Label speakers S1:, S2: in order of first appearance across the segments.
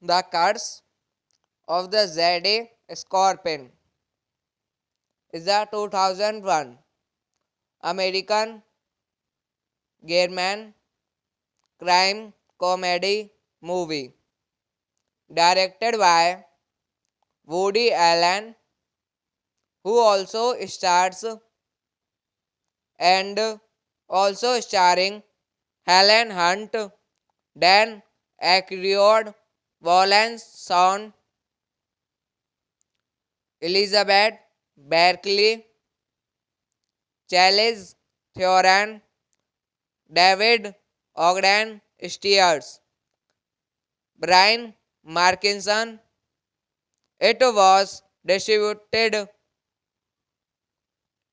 S1: The Curse of the Jade Scorpion is a 2001 American German crime comedy movie directed by Woody Allen, who also stars and also starring Helen Hunt, Dan Aykroyd, Wallace Shawn, Elizabeth Berkley, Charlize Theron, David Ogden Stiers, Brian Markinson. It was distributed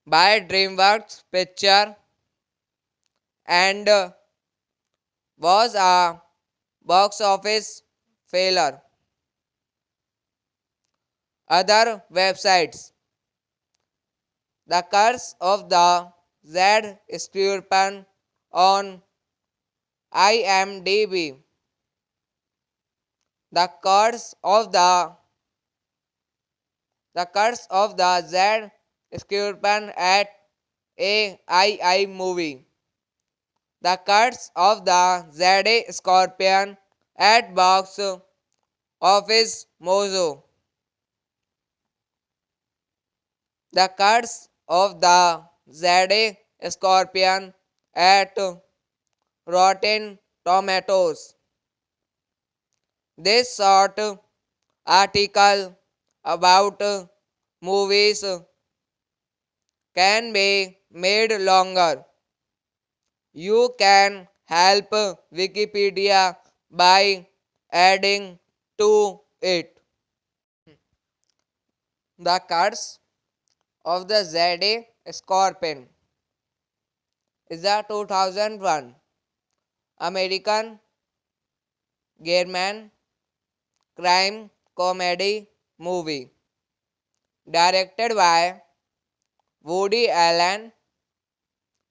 S1: by DreamWorks Picture and was a box office failure. Other websites: The Curse of the Jade Scorpion on IMDb. The Curse of the Jade Scorpion at AII Movie. The Curse of the Jade Scorpion at Box Office Mojo. The Curse of the Jade Scorpion at Rotten Tomatoes. This short article about movies can be made longer. You can help Wikipedia by adding to it. The Curse of the Jade Scorpion is a 2001 American German crime comedy movie directed by Woody Allen,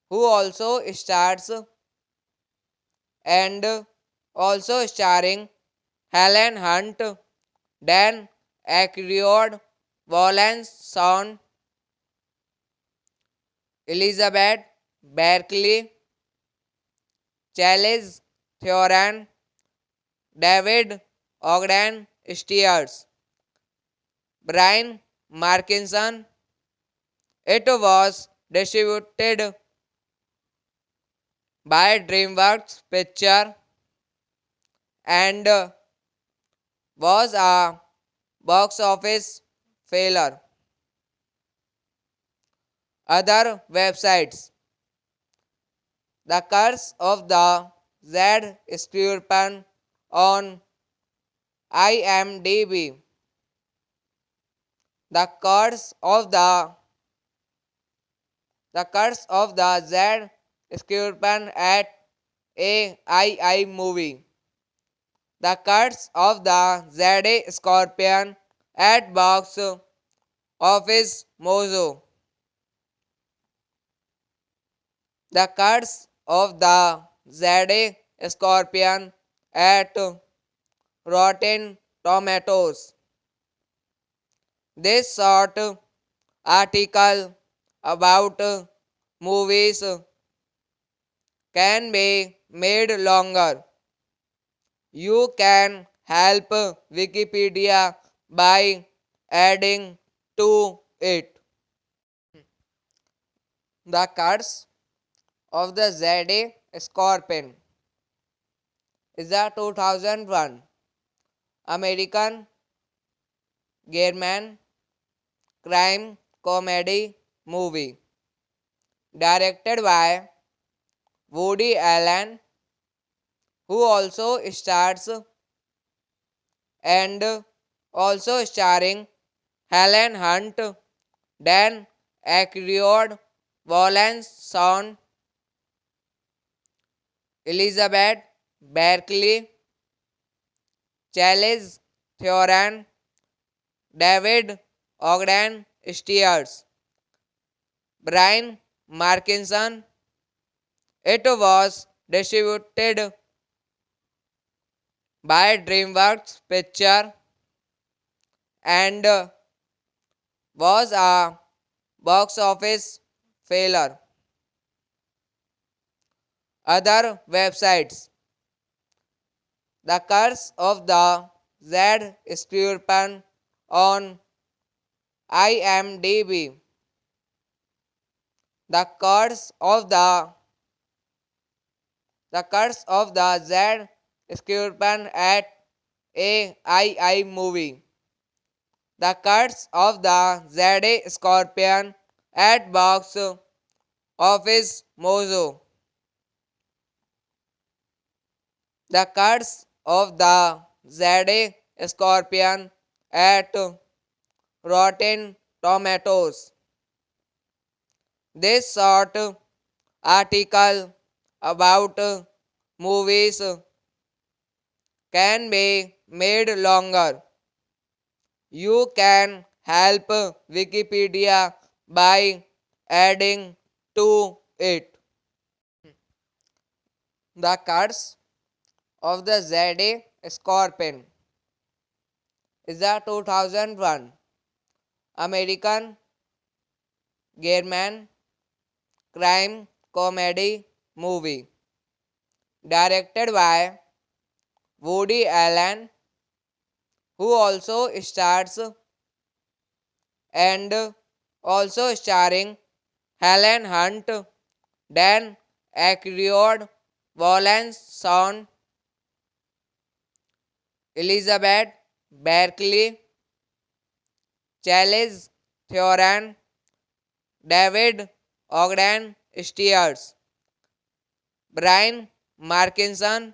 S1: who also stars and also starring Helen Hunt, Dan Aykroyd, Wallace Shawn, Elizabeth Berkley, Charlize Theron, David Ogden Stiers, Brian Markinson. It was distributed by DreamWorks Picture and was a box office failure. Other websites: The Curse of the Jade Scorpion on IMDb. The Curse of the Jade Scorpion at AII movie. The Curse of the Jade Scorpion at box office Mojo. The Curse of the Jade Scorpion at Rotten Tomatoes. This short article about movies can be made longer. You can help Wikipedia by adding to it. The Curse of the Jade Scorpion is a 2001 American German crime comedy movie directed by Woody Allen, who also stars and also starring Helen Hunt, Dan Aykroyd, Wallace Shawn, Elizabeth Berkley, Charlize Theron, David Ogden Stiers, Brian Markinson. It was distributed by DreamWorks Picture and was a box office failure. Other websites: The Curse of the Jade Scorpion on IMDb. The Curse of the Jade Scorpion at AII movie. The Curse of the Jade Scorpion at box office Mojo. The Curse of the Jade Scorpion at Rotten Tomatoes. This short article about movies can be made longer. You can help Wikipedia by adding to it. The Curse of the Jade Scorpion is a 2001 American German crime comedy movie directed by Woody Allen, who also stars and also starring Helen Hunt, Dan Aykroyd, Wallace Shawn, Elizabeth Berkley, Charlize Theron, David Ogden Stiers, Brian Markinson.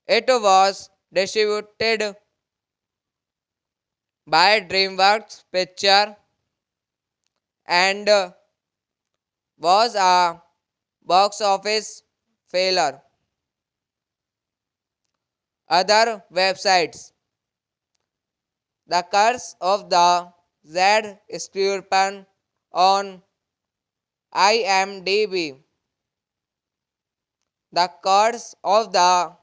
S1: It was distributed by DreamWorks Picture and was a box office failure. Other websites: The Curse of the Jade Scorpion on IMDb. The Curse of the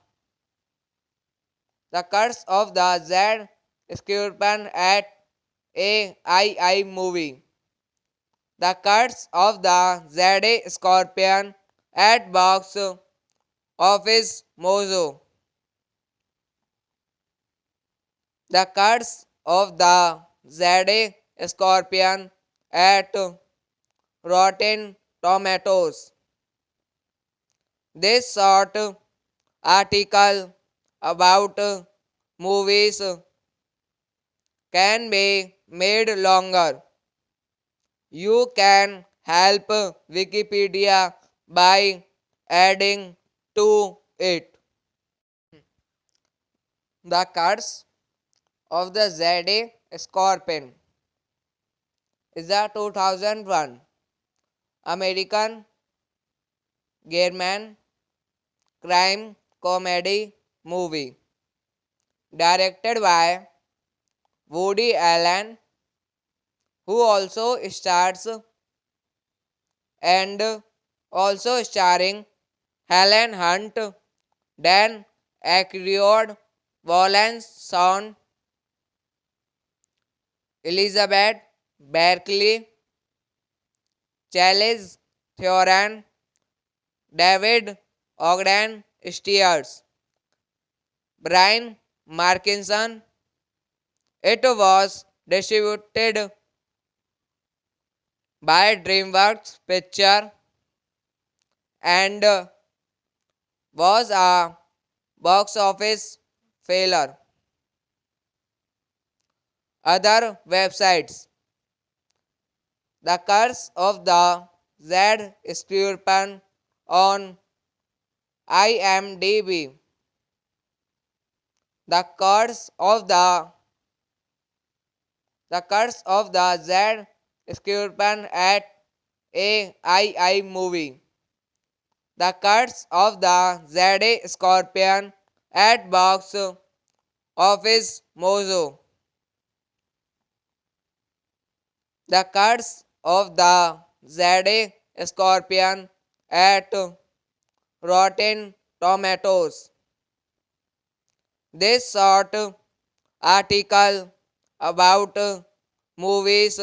S1: Jade Scorpion at AII movie. The Curse of the Jade Scorpion at box office Mojo. The Curse of the Jade Scorpion at Rotten Tomatoes. This short article about movies can be made longer. You can help Wikipedia by adding to it. The Curse of the Jade Scorpion is a 2001 American German crime comedy movie directed by Woody Allen, who also stars and also starring Helen Hunt, Dan Aykroyd, Wallace Shawn, Elizabeth Berkley, Charlize Theron, David Ogden Stiers, Brian Markinson. It was distributed by DreamWorks Picture and was a box office failure. Other websites: The Curse of the Jade Scorpion on IMDb. The Curse of the Jade Scorpion at AII movie. The Curse of the Jade Scorpion at box office Mojo. The Curse of the Jade Scorpion at Rotten Tomatoes. This short article about movies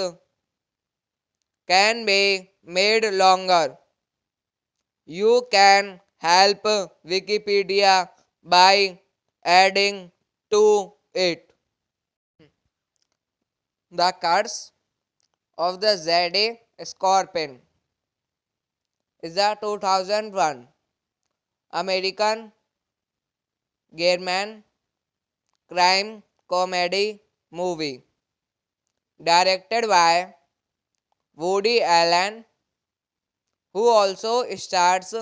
S1: can be made longer. You can help Wikipedia by adding to it. The Curse of the Jade Scorpion is a 2001 American German crime comedy movie directed by Woody Allen, who also stars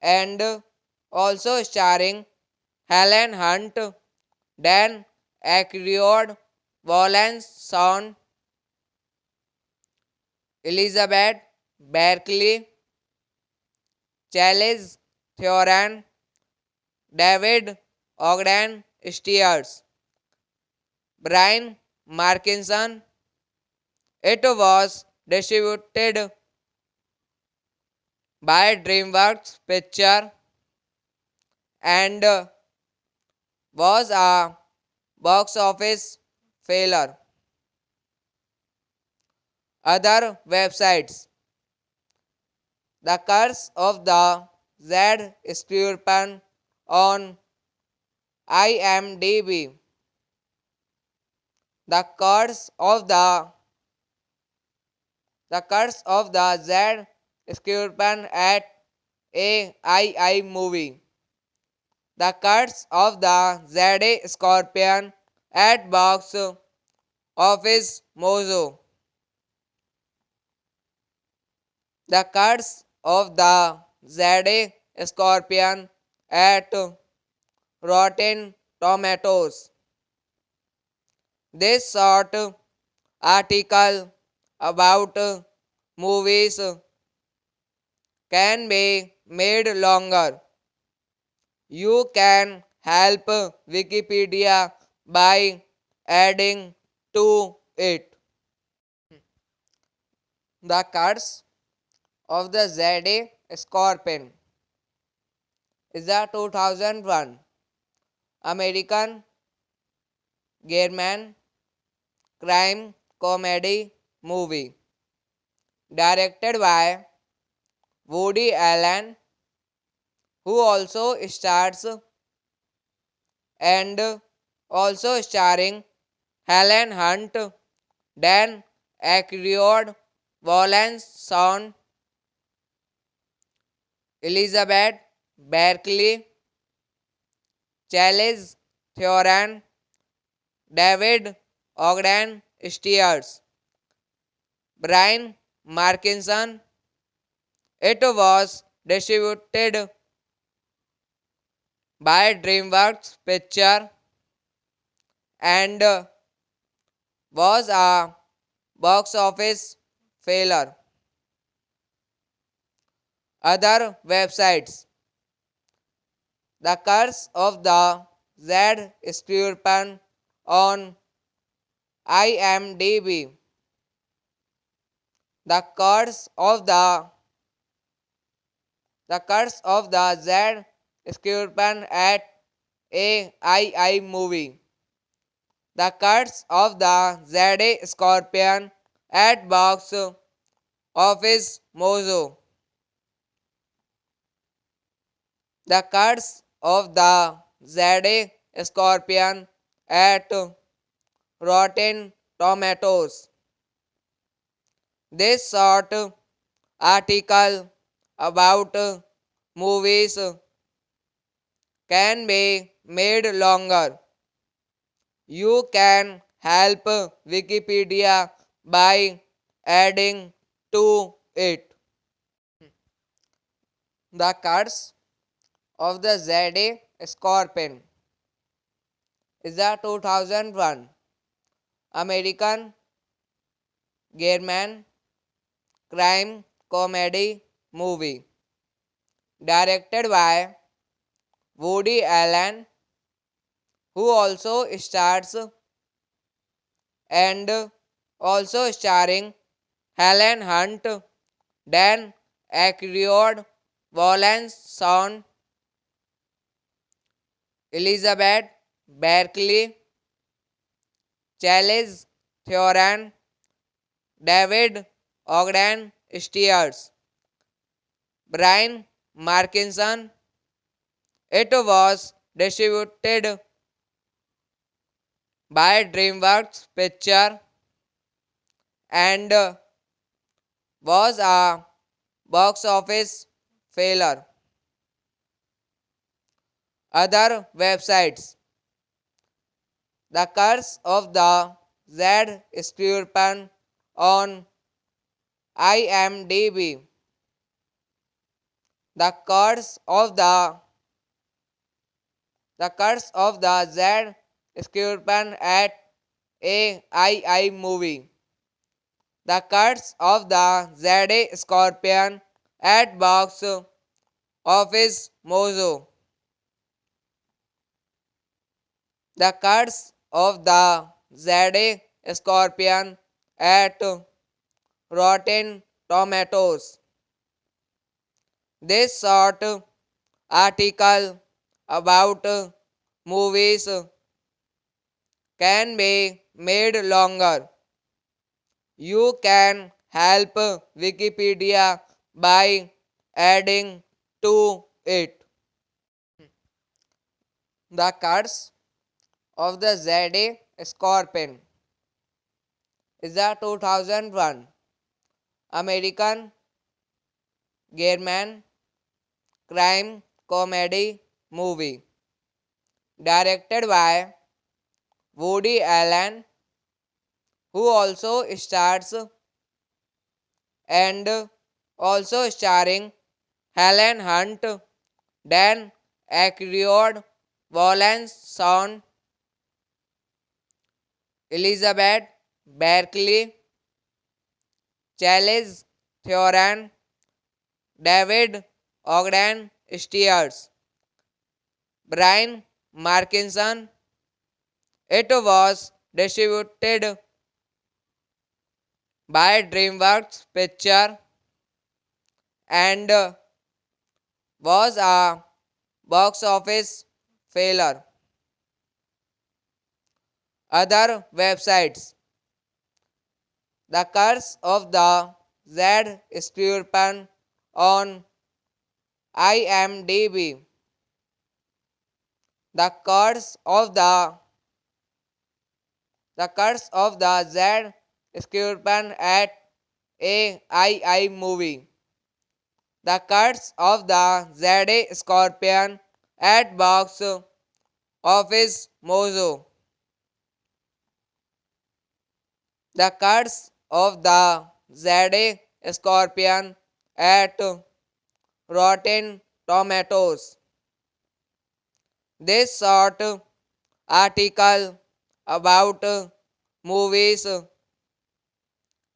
S1: and also starring Helen Hunt, Dan Aykroyd, Wallace Shawn, Elizabeth Berkley, Charlize Theron, David Ogden Stiers, Brian Markinson. It was distributed by DreamWorks Picture and was a box office failure. Other websites: The Curse of the Jade Scorpion on IMDb. The Curse of the Jade Scorpion at AII movie. The Curse of the Jade Scorpion at box office Mojo. The Curse of the Jade Scorpion at Rotten Tomatoes. This short article about movies can be made longer. You can help Wikipedia by adding to it. The Curse of the Jade Scorpion is a 2001 American German crime comedy movie directed by Woody Allen, who also stars and also starring Helen Hunt, Dan Aykroyd, Wallace Shawn, Elizabeth Berkeley, Charles Theron, David Ogden Stiers, Brian Markinson. It was distributed by DreamWorks Picture and was a box office failure. Other websites: The Curse of the Jade Scorpion on IMDb. The Curse of the Jade Scorpion at AII movie. The Curse of the Jade Scorpion at box office Mojo. The Curse of the Jade Scorpion at Rotten Tomatoes. This short article about movies can be made longer. You can help Wikipedia by adding to it. The Curse of the Jade Scorpion is a 2001 American German crime comedy movie directed by Woody Allen, who also stars and also starring Helen Hunt, Dan Aykroyd, Wallace Shawn, Elizabeth Berkeley, Charles Theron, David Ogden Stiers, Brian Markinson. It was distributed by DreamWorks Picture and was a box office failure. Other websites: The Curse of the Jade Scorpion on IMDb. The Curse of the Jade Scorpion at AII movie. The Curse of the Jade Scorpion at box office Mojo. The Curse of the Jade Scorpion at Rotten Tomatoes. This short article about movies can be made longer. You can help Wikipedia by adding to it. The Curse of the Jade Scorpion is a 2001 American German crime comedy movie directed by Woody Allen, who also stars and also starring Helen Hunt, Dan Aykroyd, Wallace Shawn, Elizabeth Berkeley, Charles Theron, David Ogden Stiers, Brian Markinson. It was distributed by DreamWorks Picture and was a box office failure. Other websites: The Curse of the Jade Scorpion on IMDb. The Curse of The Curse of the Jade Scorpion at a movie. The Curse of the Jade Scorpion at box office Mozo. The Curse of the Jade Scorpion at Rotten Tomatoes. This short article about movies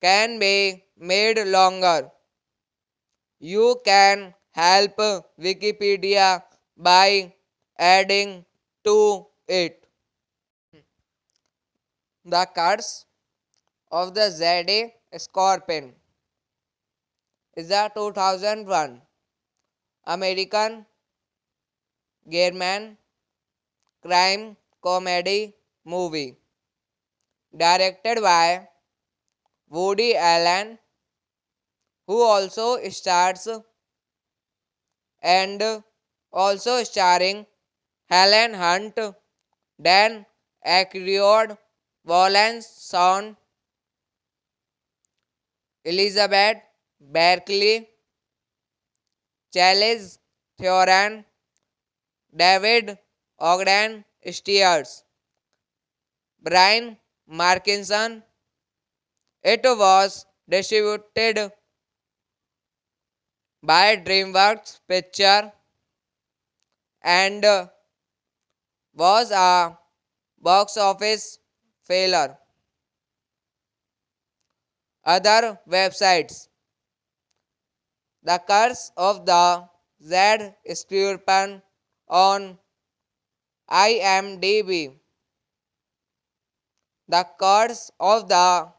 S1: can be made longer. You can help Wikipedia by adding to it. The Curse of the Jade Scorpion is a 2001 American German crime comedy movie directed by Woody Allen, who also stars and also starring Helen Hunt, Dan Aykroyd, Wallace Shawn, Elizabeth Berkley, Charlize Theron, David Ogden Stiers, Brian Markinson. It was distributed by DreamWorks Picture and was a box office failure. Other websites: The Curse of the Jade Scorpion on IMDb. The Curse of the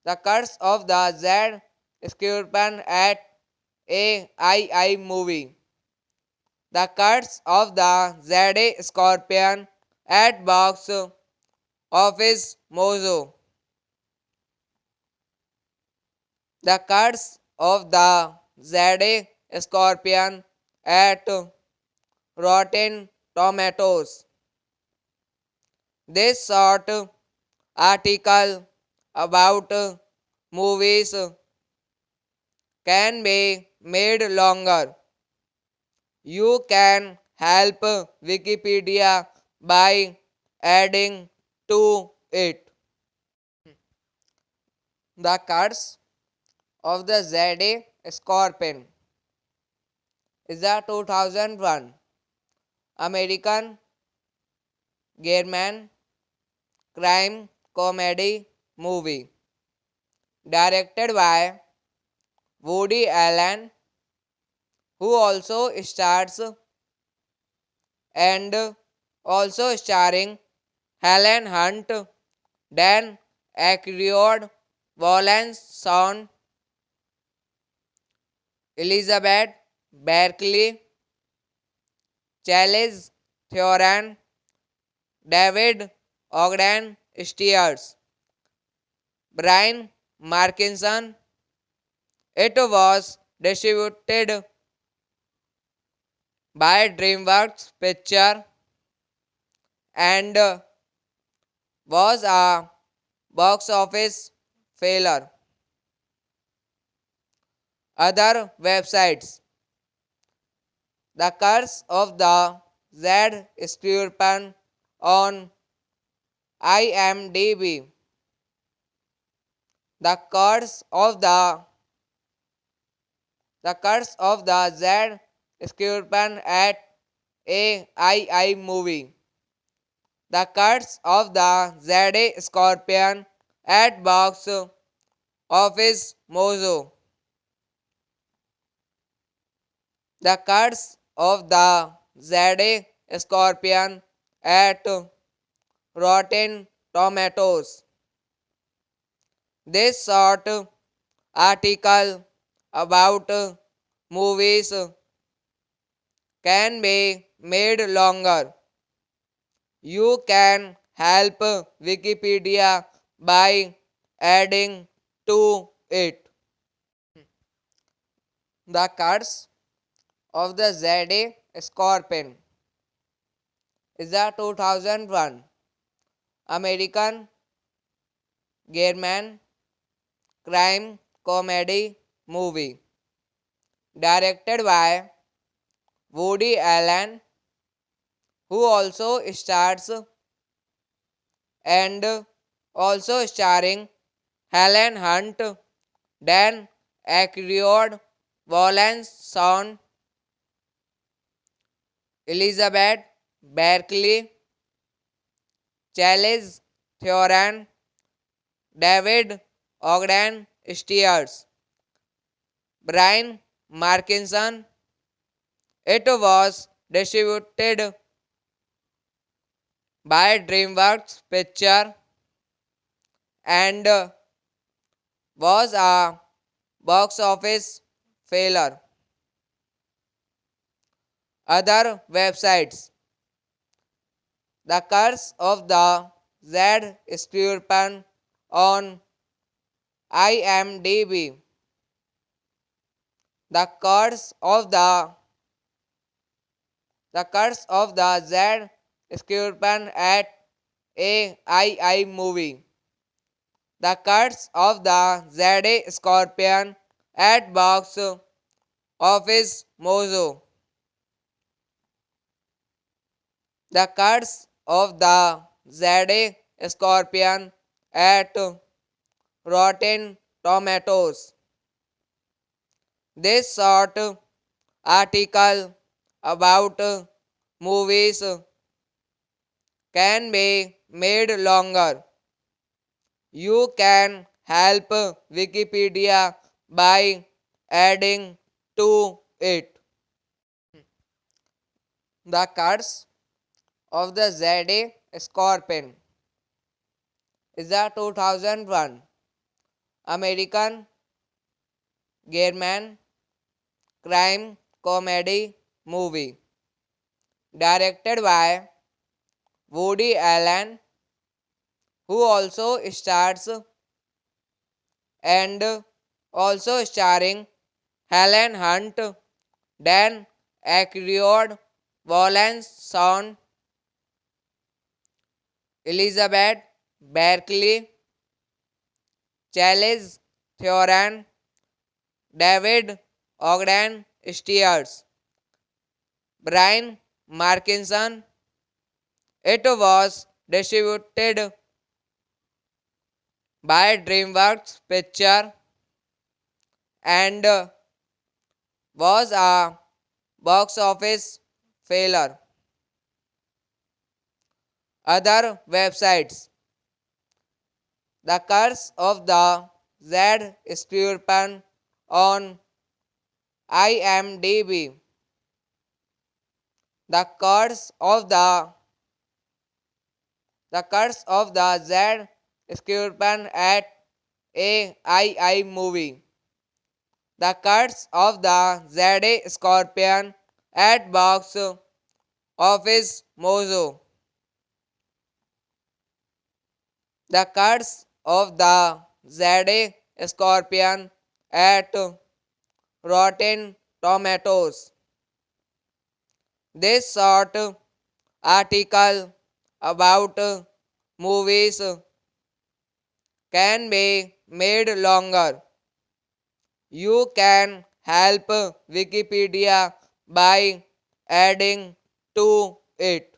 S1: Jade Scorpion at a movie. The Curse of the Jade Scorpion at box office Mojo. The Curse of the Jade Scorpion at Rotten Tomatoes. This short article about movies can be made longer. You can help Wikipedia by adding to it. The Curse of the Jade Scorpion is a 2001 American German crime comedy movie directed by Woody Allen, who also stars and also starring Helen Hunt, Dan Aykroyd, Wallace Shawn, Elizabeth Berkley, Charlize Theron, David Ogden Stiers, Brian Markinson. It was distributed by DreamWorks Picture and was a box office failure. Other websites: The Curse of the Jade Scorpion on IMDb. The Curse of the Jade Scorpion at a movie. The Curse of the Jade Scorpion at box office Mojo. The Curse of the Jade Scorpion at Rotten Tomatoes. This short article about movies can be made longer. You can help Wikipedia by adding to it. The Curse of the Jade Scorpion is a 2001 American German crime comedy movie directed by Woody Allen, who also stars and also starring Helen Hunt, Dan Aykroyd, Wallace Shawn, Elizabeth Berkley, Charlize Theron, David Ogden Stiers, Brian Markinson. It was distributed by DreamWorks Picture and was a box office failure. Other websites: The Curse of the Jade Scorpion on IMDb. The Curse of the Jade Scorpion at AII movie. The Curse of the Jade Scorpion at box office Mojo. The Curse of the Jade Scorpion at Rotten Tomatoes. This short article about movies can be made longer. You can help Wikipedia by adding to it. The Curse of the Jade Scorpion is a 2001 American German crime comedy movie directed by Woody Allen, who also stars and also starring Helen Hunt, Dan Aykroyd, Wallace Shawn, Elizabeth Berkley, Charlize Theron, David Ogden Stiers, Brian Markinson. It was distributed by DreamWorks Picture and was a box office failure. Other websites: The Curse of the Jade Scorpion on IMDb. The Curse of the Jade Scorpion at AII movie. The Curse of the Jade Scorpion at box office Mojo. The Curse of the Jade Scorpion at Rotten Tomatoes. This short article about movies can be made longer. You can help Wikipedia by adding to it.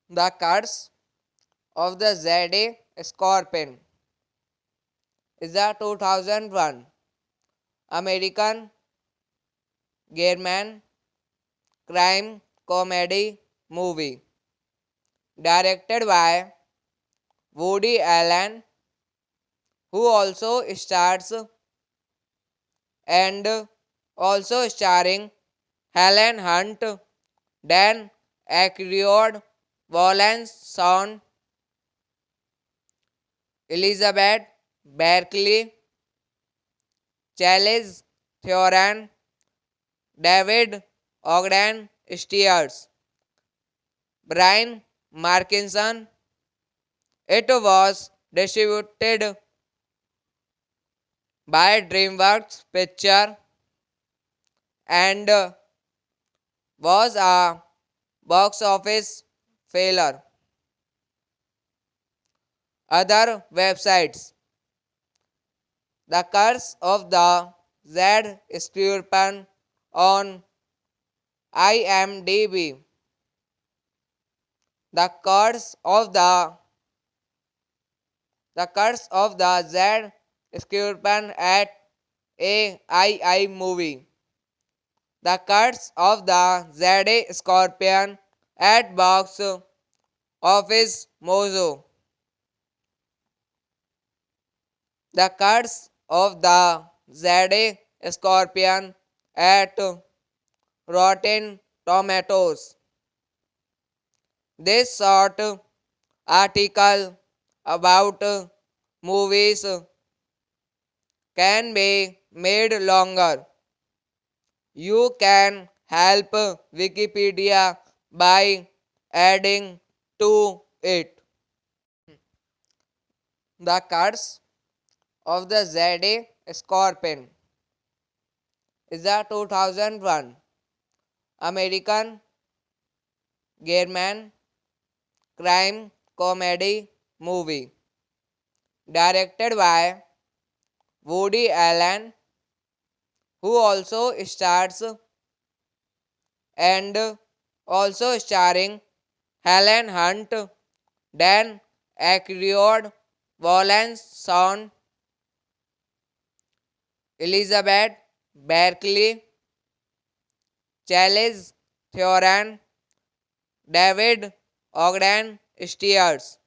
S1: The Curse of the Jade Scorpion is a 2001 American German crime comedy movie directed by Woody Allen, who also stars and also starring Helen Hunt, Dan Aykroyd, Wallace Shawn, Elizabeth Berkley, Charlize Theron, David Ogden Stiers, Brian Markinson. It was distributed by DreamWorks Picture and was a box office failure. Other websites. The Curse of the Jade Scorpion on IMDb. The Curse of the Jade Scorpion at AII movie. The Curse of the Jade Scorpion at box office Mojo. The Curse of the Jade Scorpion at Rotten Tomatoes. This short article about movies can be made longer. You can help Wikipedia by adding to it. The Curse of the Jade Scorpion is a 2001 American German crime comedy movie directed by Woody Allen, who also stars and also starring Helen Hunt, Dan Aykroyd, Wallace Shawn, Elizabeth Berkley, Charlize Theron, David Ogden Stiers,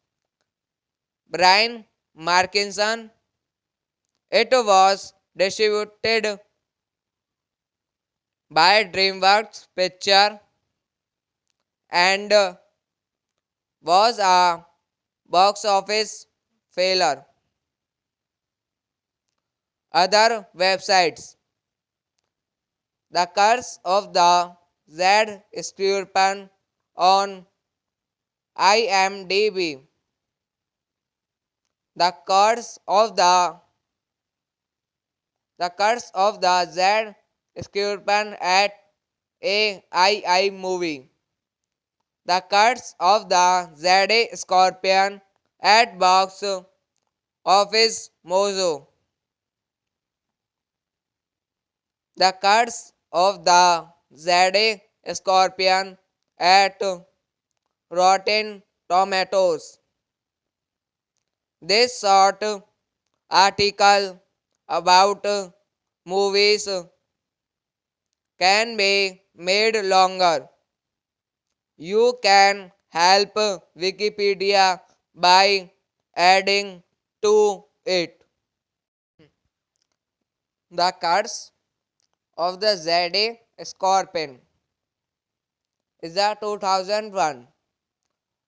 S1: Brian Markinson. It was distributed by DreamWorks Picture and was a box office failure. Other websites. The Curse of the Jade Scorpion on IMDb. The Curse of the Jade Scorpion at AII movie. The Curse of the Jade Scorpion at box office Mojo. The Curse of the Jade Scorpion at Rotten Tomatoes. This short article about movies can be made longer. You can help Wikipedia by adding to it. The Curse of the Jade Scorpion is a 2001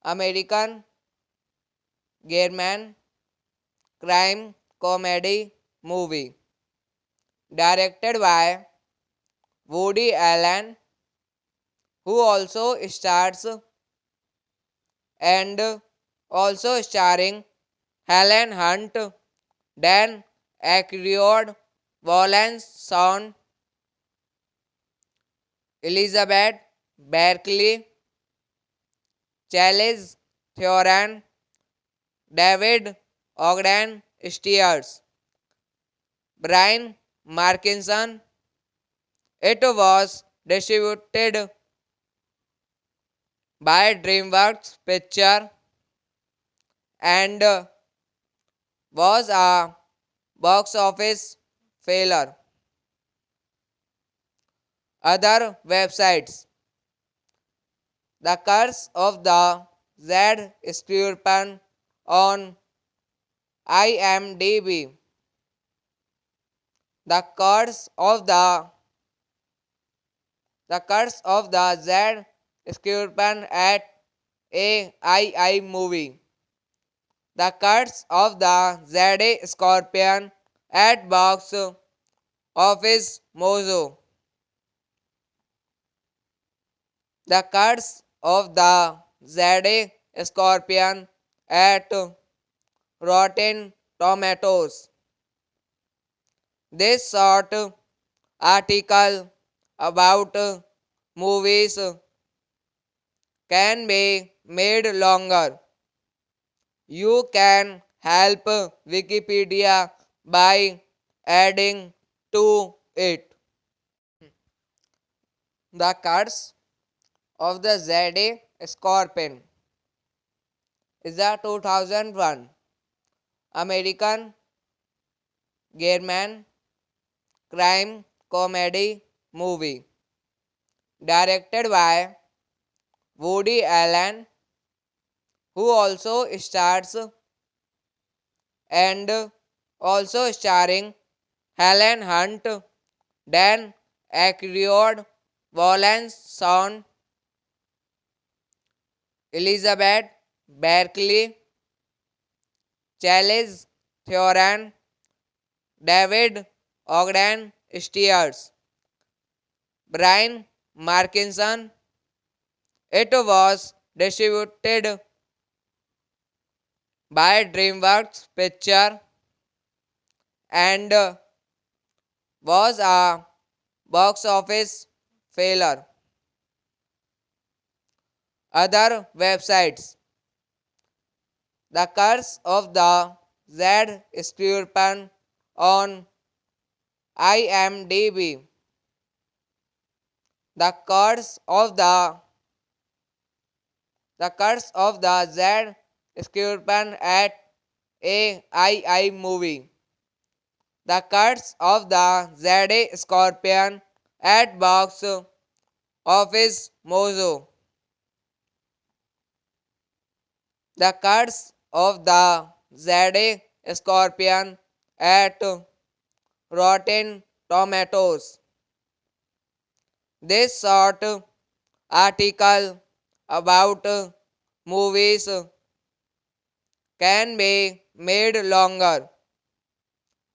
S1: American German crime comedy movie directed by Woody Allen, who also stars and also starring Helen Hunt, Dan Aykroyd, Wallace Shawn, Elizabeth Berkley, Charlize Theron, David Ogden Stiers, Brian Markinson. It was distributed by DreamWorks Picture and was a box office failure. Other websites. The Curse of the Jade Scorpion on IMDb. The Curse of the Jade Scorpion at AII movie. The Curse of the Jade Scorpion at box office Mojo. The Curse of the Jade Scorpion at Rotten Tomatoes. This short article about movies can be made longer. You can help Wikipedia by adding to it. The curse of the Jade Scorpion is a 2001 American German crime comedy movie directed by Woody Allen, who also stars and also starring Helen Hunt, Dan Aykroyd, Wallace Shawn, Elizabeth Berkley, Charlize Theron, David Ogden Stiers, Brian Markinson. It was distributed by DreamWorks Picture and was a box office failure. Other websites: The Curse of the Jade Scorpion on IMDb. The Curse of the Jade Scorpion at AII movie. The Curse of the Jade Scorpion at box office Mojo. The Curse of the Jade Scorpion at Rotten Tomatoes. This short article about movies can be made longer.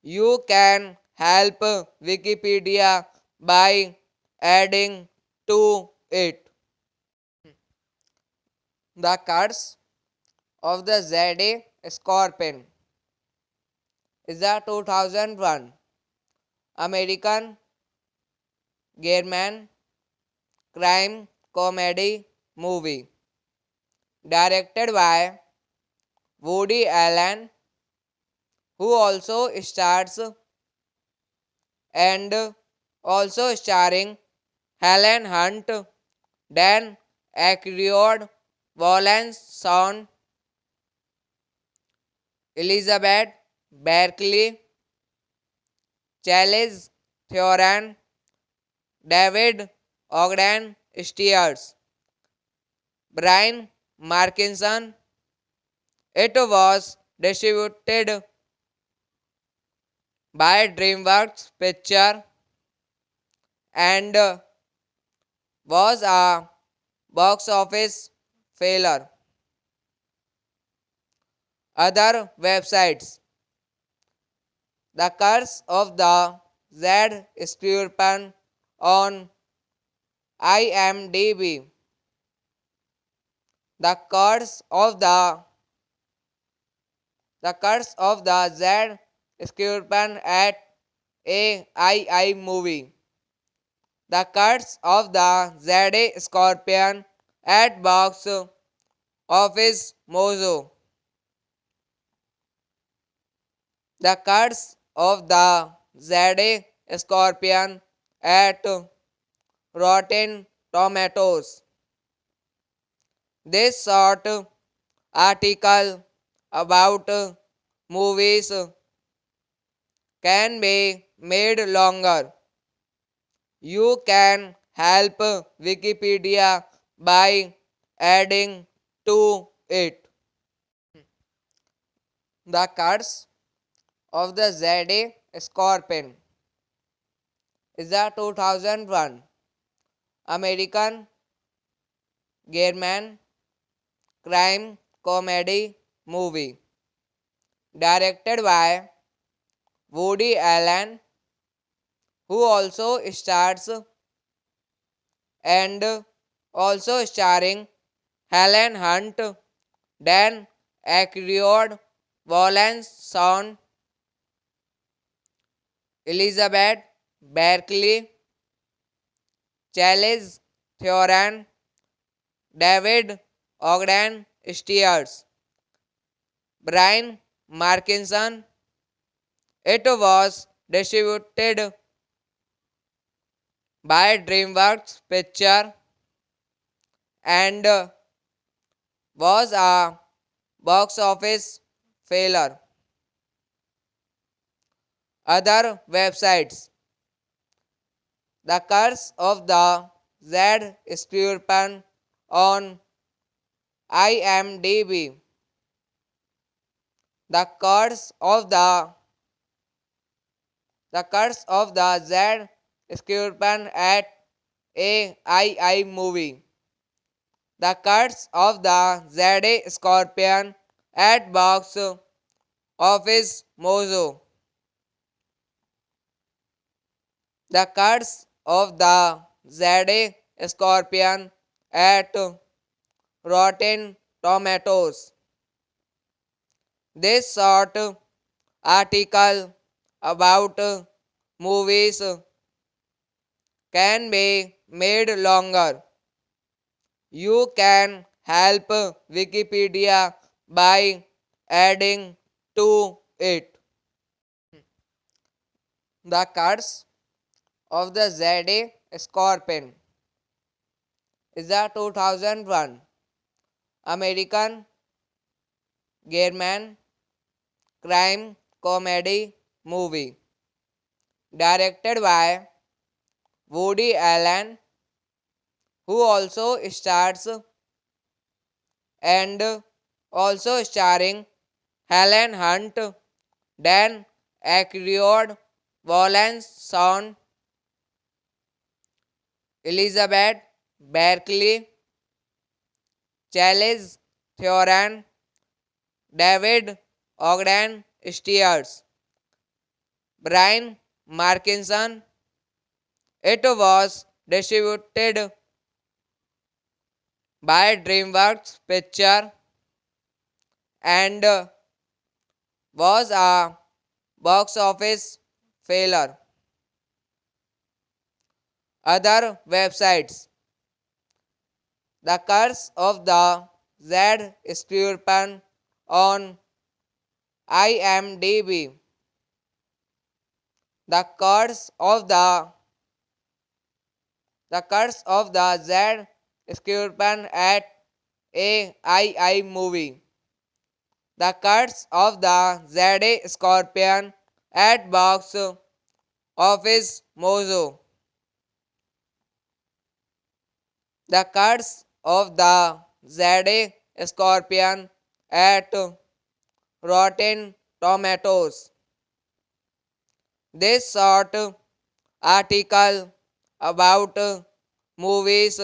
S1: You can help Wikipedia by adding to it. The Curse of the Jade Scorpion is a 2001 American German crime comedy movie directed by Woody Allen, who also stars and also starring Helen Hunt, Dan Aykroyd, Wallace Shawn, Elizabeth Berkley, Charlize Theron, David Ogden Stiers, Brian Markinson. It was distributed by DreamWorks Picture and was a box office failure. Other websites: The Curse of the Jade Scorpion on IMDb. The Curse of the Jade Scorpion at AII movie. The Curse of the Jade Scorpion at box office Mojo. The Curse of the Jade Scorpion at Rotten Tomatoes. This short article about movies can be made longer. You can help Wikipedia by adding to it. The Curse of the Jade Scorpion is a 2001 American German crime comedy movie directed by Woody Allen, who also stars and also starring Helen Hunt, Dan Aykroyd, Wallace Shawn, Elizabeth Berkley, Charlize Theron, David Ogden Stiers, Brian Markinson. It was distributed by DreamWorks Picture and was a box office failure. Other websites: The Curse of the Jade Scorpion on IMDb. The Curse of the Jade Scorpion at AII movie. The Curse of the Jade Scorpion at box office Mojo. The Curse of the Jade Scorpion at Rotten Tomatoes. This short article about movies can be made longer. You can help Wikipedia by adding to it. The Curse of the Jade Scorpion is a 2001 American German crime comedy movie directed by Woody Allen, who also stars and also starring Helen Hunt, Dan Aykroyd, Wallace Shawn, Elizabeth Berkley, Charlize Theron, David Ogden Stiers, Brian Markinson. It was distributed by DreamWorks Picture and was a box office failure. Other websites: The Curse of the Jade Scorpion on IMDb. The Curse of the Jade Scorpion at AII movie. The Curse of the Jade Scorpion at box office Mojo. The Curse of the Jade Scorpion at Rotten Tomatoes. This short article about movies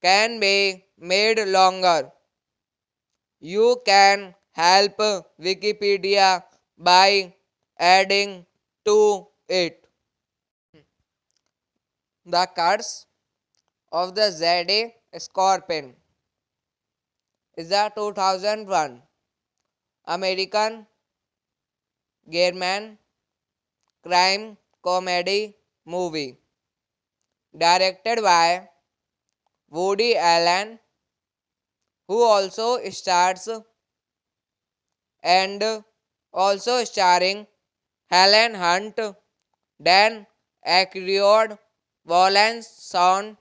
S1: can be made longer. You can help Wikipedia by adding to it. The Curse of the Jade Scorpion is a 2001 American German crime comedy movie directed by Woody Allen, who also stars and also starring Helen Hunt, Dan Aykroyd, Wallace Shawn,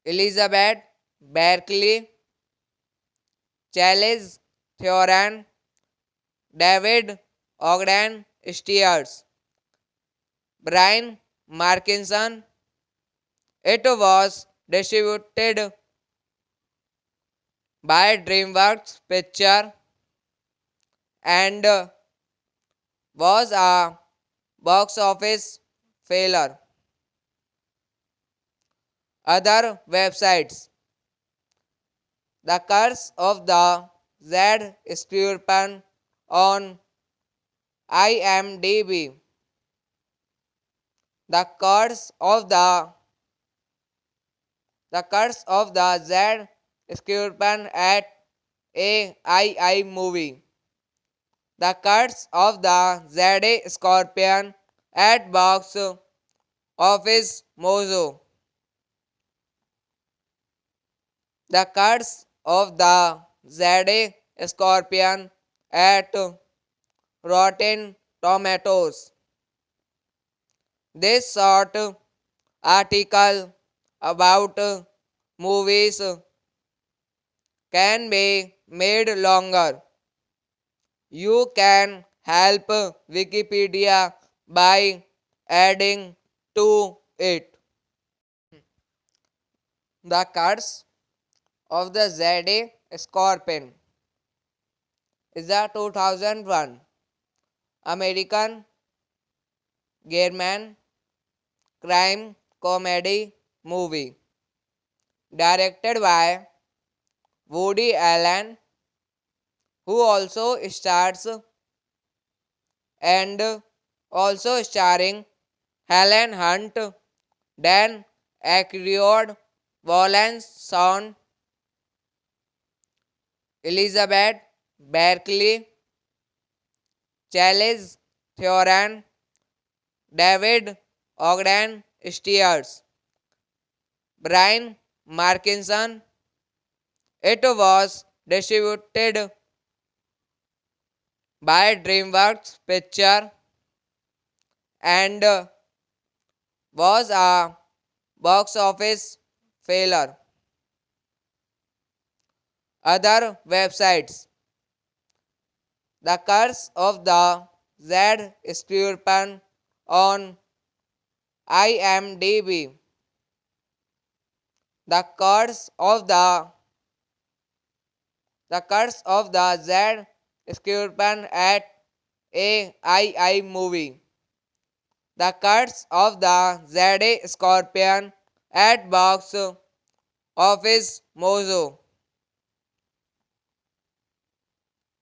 S1: Elizabeth Berkley, Charlize Theron, David Ogden Stiers, Brian Markinson. It was distributed by DreamWorks Picture and was a box office failure. Other websites: The Curse of the Jade Scorpion on IMDb. The Curse of the Jade Scorpion at AII movie. The Curse of the Jade Scorpion at box office Mojo. The Curse of the Jade Scorpion at Rotten Tomatoes. This short article about movies can be made longer. You can help Wikipedia by adding to it. The Curse of the Jade Scorpion is a 2001 American German crime comedy movie directed by Woody Allen, who also stars and also starring Helen Hunt, Dan Aykroyd, Wallace Shawn, Elizabeth Berkley, Charlize Theron, David Ogden Stiers, Brian Markinson. It was distributed by DreamWorks Picture and was a box office failure. Other websites: The Curse of the Jade Scorpion on IMDb. The Curse of the Jade Scorpion at AII movie. The Curse of the Jade Scorpion at box office Mojo.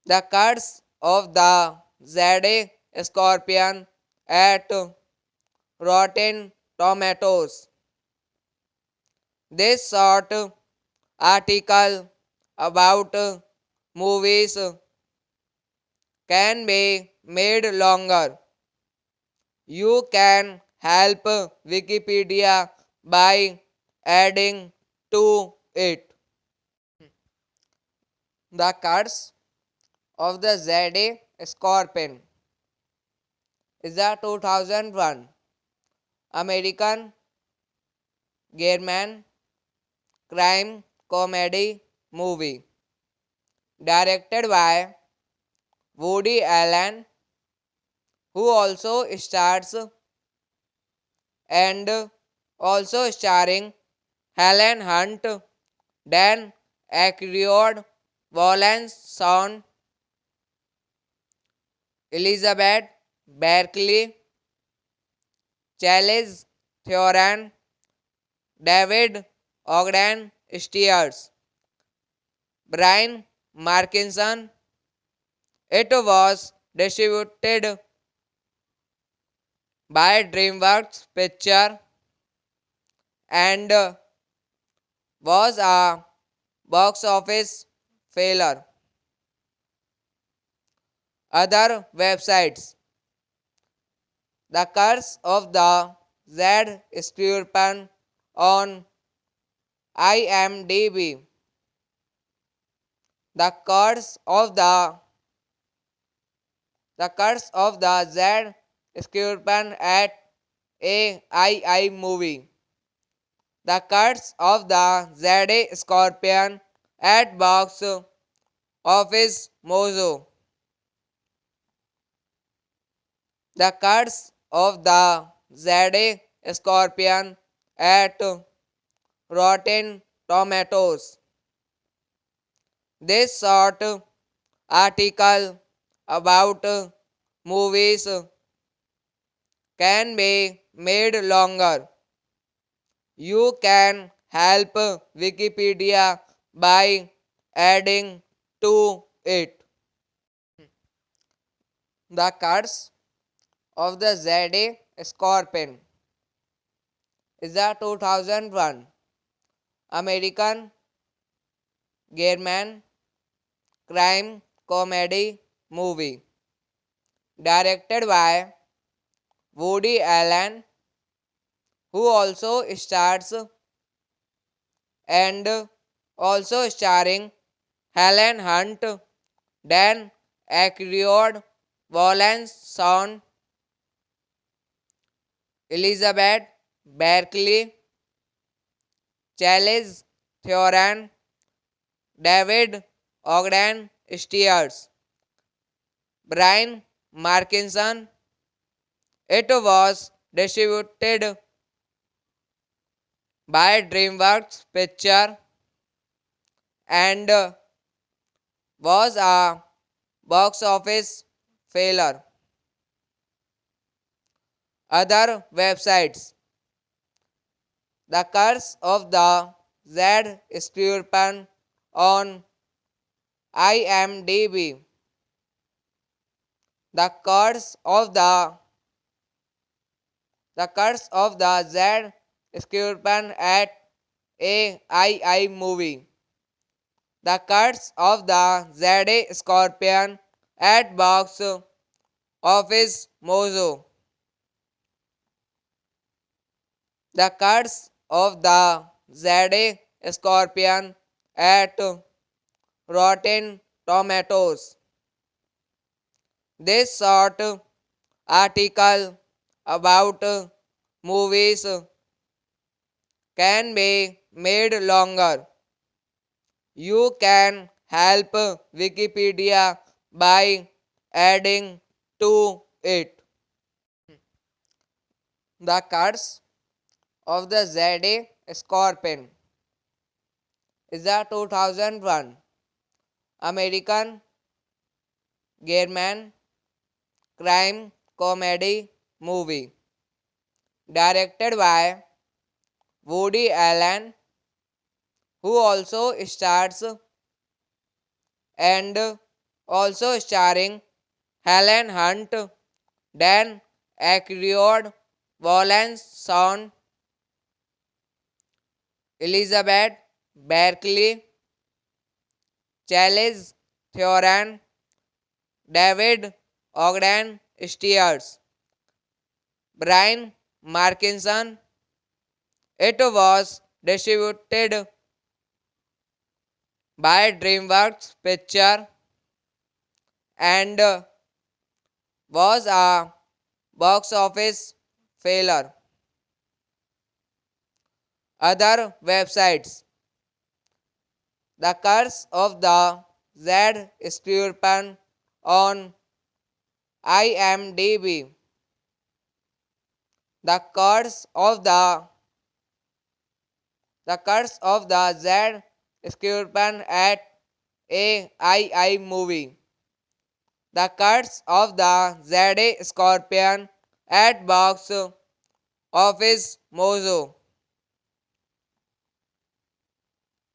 S1: The Curse of the Jade Scorpion at Rotten Tomatoes. This short article about movies can be made longer. You can help Wikipedia by adding to it. The Curse of the Jade Scorpion is a 2001 American German crime comedy movie directed by Woody Allen, who also stars and also starring Helen Hunt, Dan Aykroyd, Wallace Shawn, Elizabeth Berkley, Charlize Theron, David Ogden Stiers, Brian Markinson. It was distributed by DreamWorks Picture and was a box office failure. Other websites: The Curse of the Jade Scorpion on IMDb. The Curse of the Jade Scorpion at AII movie. The Curse of the Jade Scorpion at box office Mojo. The Curse of the Jade Scorpion at Rotten Tomatoes. This short article about movies can be made longer. You can help Wikipedia by adding to it. The Curse of the Jade Scorpion is a 2001 American German crime comedy movie directed by Woody Allen, who also stars and also starring Helen Hunt, Dan Aykroyd, Valence Sound, Elizabeth Berkeley, Charles Theoran, David Ogden Steers, Brian Markinson. It was distributed by DreamWorks Picture and was a box office failure. Other websites: The Curse of the Jade Scorpion on IMDb. The Curse of the Jade Scorpion at AII Movie. The Curse of the Jade Scorpion at Box Office Mojo. The Curse of the Jade Scorpion at Rotten Tomatoes. This short article about movies can be made longer. You can help Wikipedia by adding to it. The Curse of the Jade Scorpion is a 2001 American German crime comedy movie directed by Woody Allen, who also stars and also starring Helen Hunt, Dan Aykroyd, Valence Sound, Elizabeth Berkeley, Charles Theoran, David Ogden Steers, Brian Markinson. It was distributed by DreamWorks Picture and was a box office failure. Other websites: The Curse of the Jade Scorpion on IMDb. The Curse of the Jade Scorpion at AII Movie. The Curse of the Jade Scorpion at Box Office Mojo.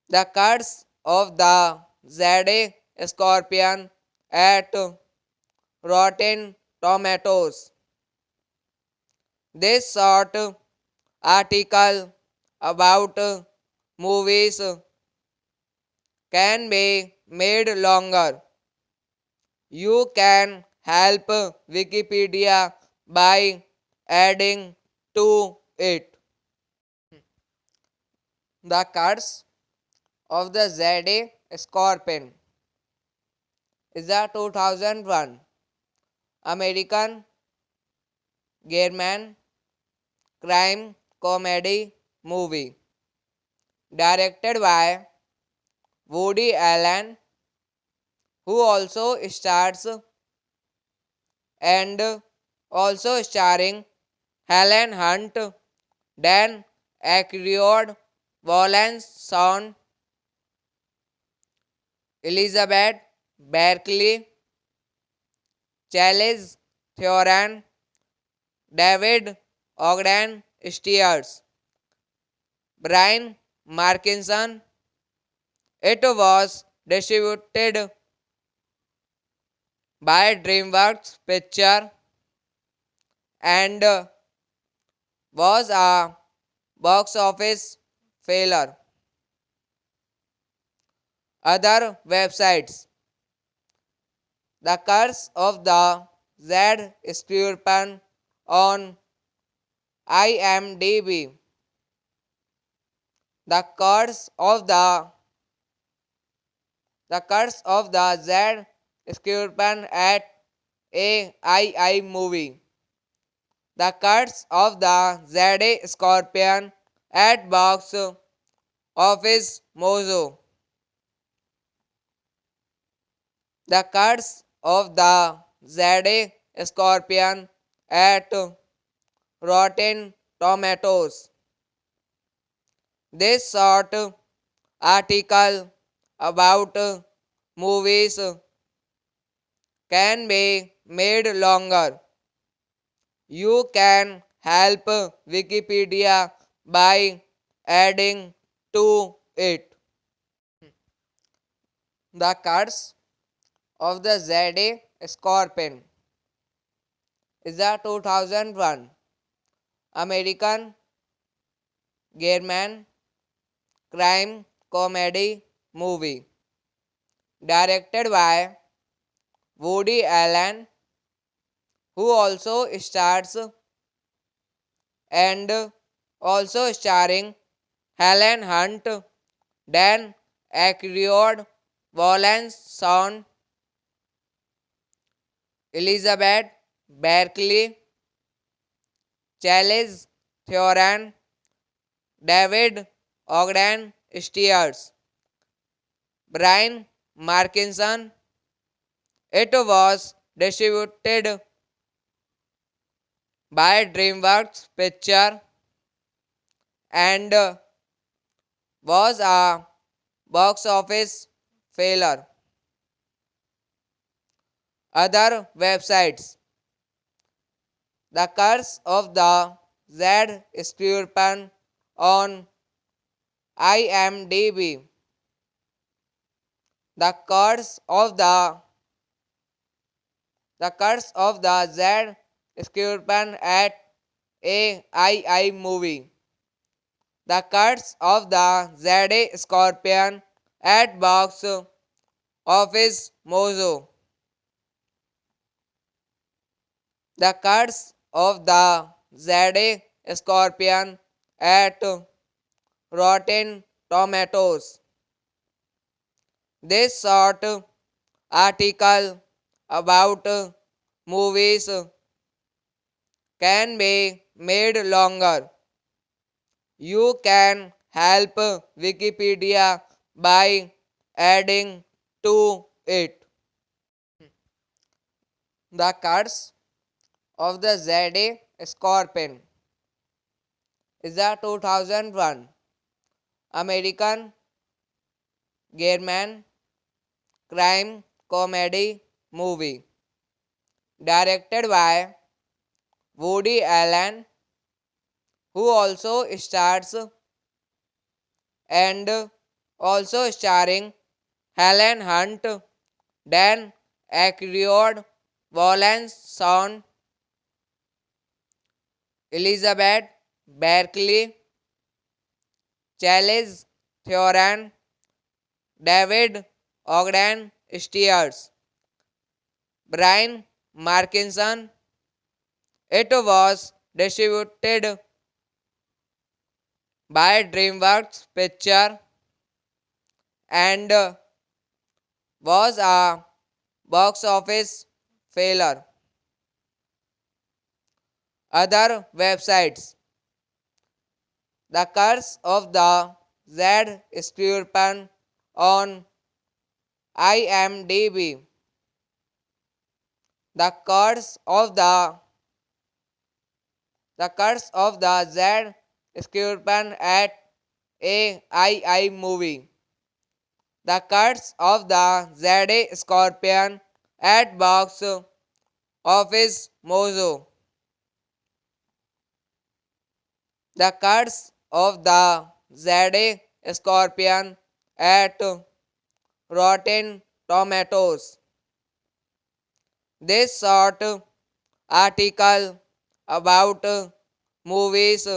S1: The Curse of the Jade Scorpion at Rotten Tomatoes. This short article about movies can be made longer. You can help Wikipedia by adding to it. The Curse of the Jade Scorpion is a 2001 American German crime comedy movie directed by Woody Allen, who also stars and also starring Helen Hunt, Dan Aykroyd, Valence Sound, Elizabeth Berkeley, Charles Theoran, David Ogden Steers, Brian Markinson. It was distributed by DreamWorks Picture and was a box office failure. Other websites: The Curse of the Jade Scorpion on IMDb. The Curse of the Jade Scorpion at AII movie. The cuts of the Jade Scorpion at box office Mozo. The cuts of the Jade Scorpion at Rotten Tomatoes. This short article about movies can be made longer. You can help Wikipedia by adding to it. The cuts of the Jade Scorpion is a 2001 American German crime comedy movie directed by Woody Allen, who also stars and also starring Helen Hunt, Dan Aykroyd, Wallace Shawn, Elizabeth Berkley, Charlize Theron, David Ogden Stiers, Brian Markinson. It was distributed by DreamWorks Picture and was a box office failure. Other websites: The Curse of the Jade Scorpion on IMDb. The Curse of the Jade Scorpion at AII movie. The Curse of the Jade Scorpion at box office Mozo. The Curse of the Jade Scorpion at Rotten Tomatoes. This short article about movies can be made longer. You can help Wikipedia by adding to it. The Curse of the Jade Scorpion is a 2001 American German crime comedy movie directed by Woody Allen, who also stars and also starring Helen Hunt, Dan Aykroyd, Wallace Shawn, Elizabeth Berkley, Charlize Theron, David Ogden Stiers, Brian Markinson. It was distributed by DreamWorks Picture and was a box office failure. Other websites: The Curse of the Jade Scorpion on IMDb. The Curse of the Jade Scorpion at AII movie. The Curse of the Jade Scorpion at box office Mozo. The Curse of the Jade Scorpion at Rotten Tomatoes. This short article about movies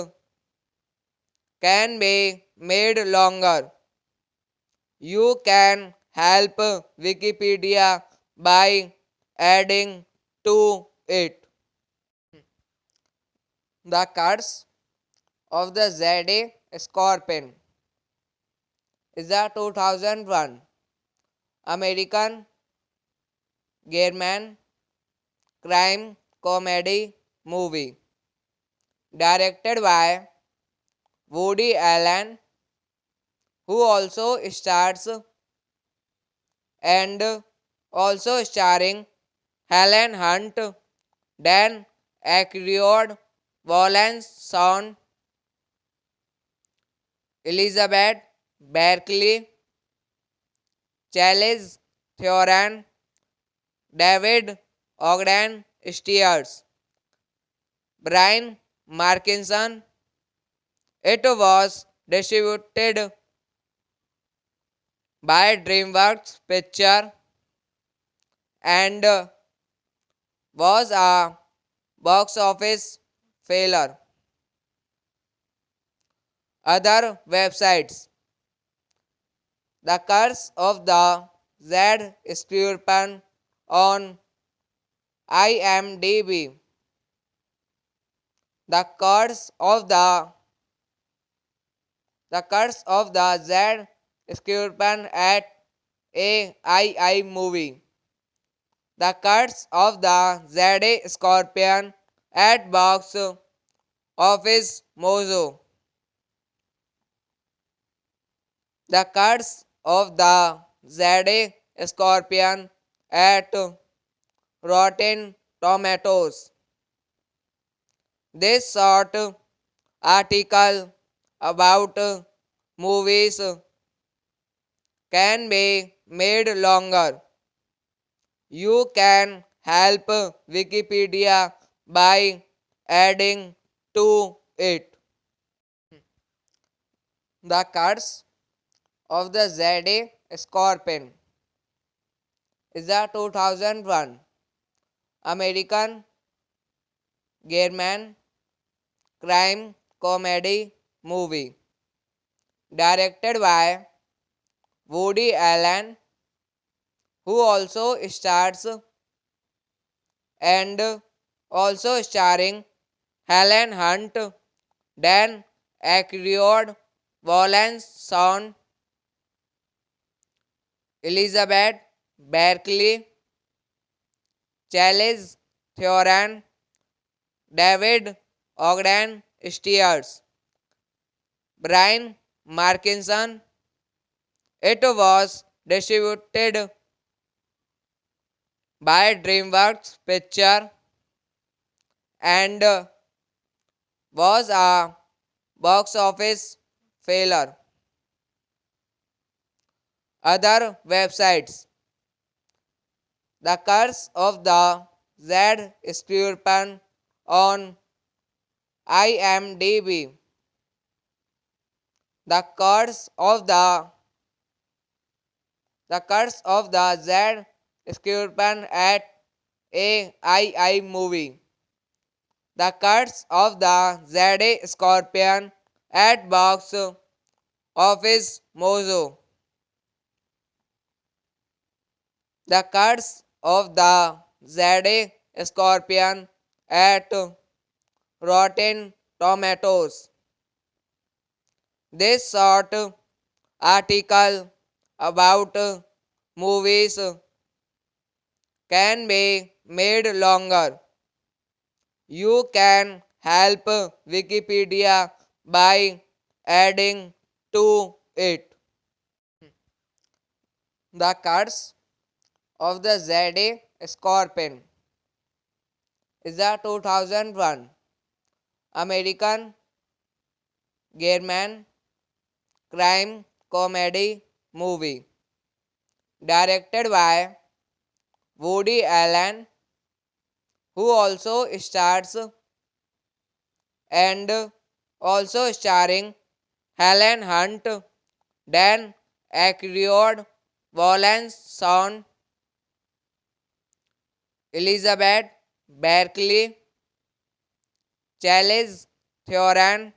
S1: can be made longer. You can help Wikipedia by adding to it. The Curse of the Jade Scorpion is a 2001 American German crime comedy movie directed by Woody Allen, who also stars and also starring Helen Hunt, Dan Aykroyd, Wallace Shawn, Elizabeth Berkley, Charlize Theron, David Ogden Stiers, Brian Markinson. It was distributed by DreamWorks Picture and was a box office failure. Other websites: The Curse of the Jade Scorpion on IMDb. The Curse of the Jade Scorpion at AII movie. The Curse of the Jade Scorpion at box office Mojo. The Curse of the Jade Scorpion at Rotten Tomatoes. This short article about movies can be made longer. You can help Wikipedia by adding to it. The Curse of the Jade Scorpion is a 2001 American German crime comedy movie directed by Woody Allen, who also stars and also starring Helen Hunt, Dan Aykroyd, Wallace Shawn, Elizabeth Berkley, Charlize Theron, David Ogden Stiers, Brian Markinson. It was distributed by DreamWorks Picture and was a box office failure. Other websites: The Curse of the Jade Scorpion on IMDb. The Curse of the Jade Scorpion at AII movie. The Curse of the Jade Scorpion at box office Mojo. The Curse of the Jade Scorpion at Rotten Tomatoes. This short article about movies can be made longer. You can help Wikipedia by adding to it. The Curse of the Jade Scorpion is a 2001 American German crime comedy movie directed by Woody Allen, who also stars and also starring Helen Hunt, Dan Aykroyd, Wallace Shawn, Elizabeth Berkley, Charlize Theron,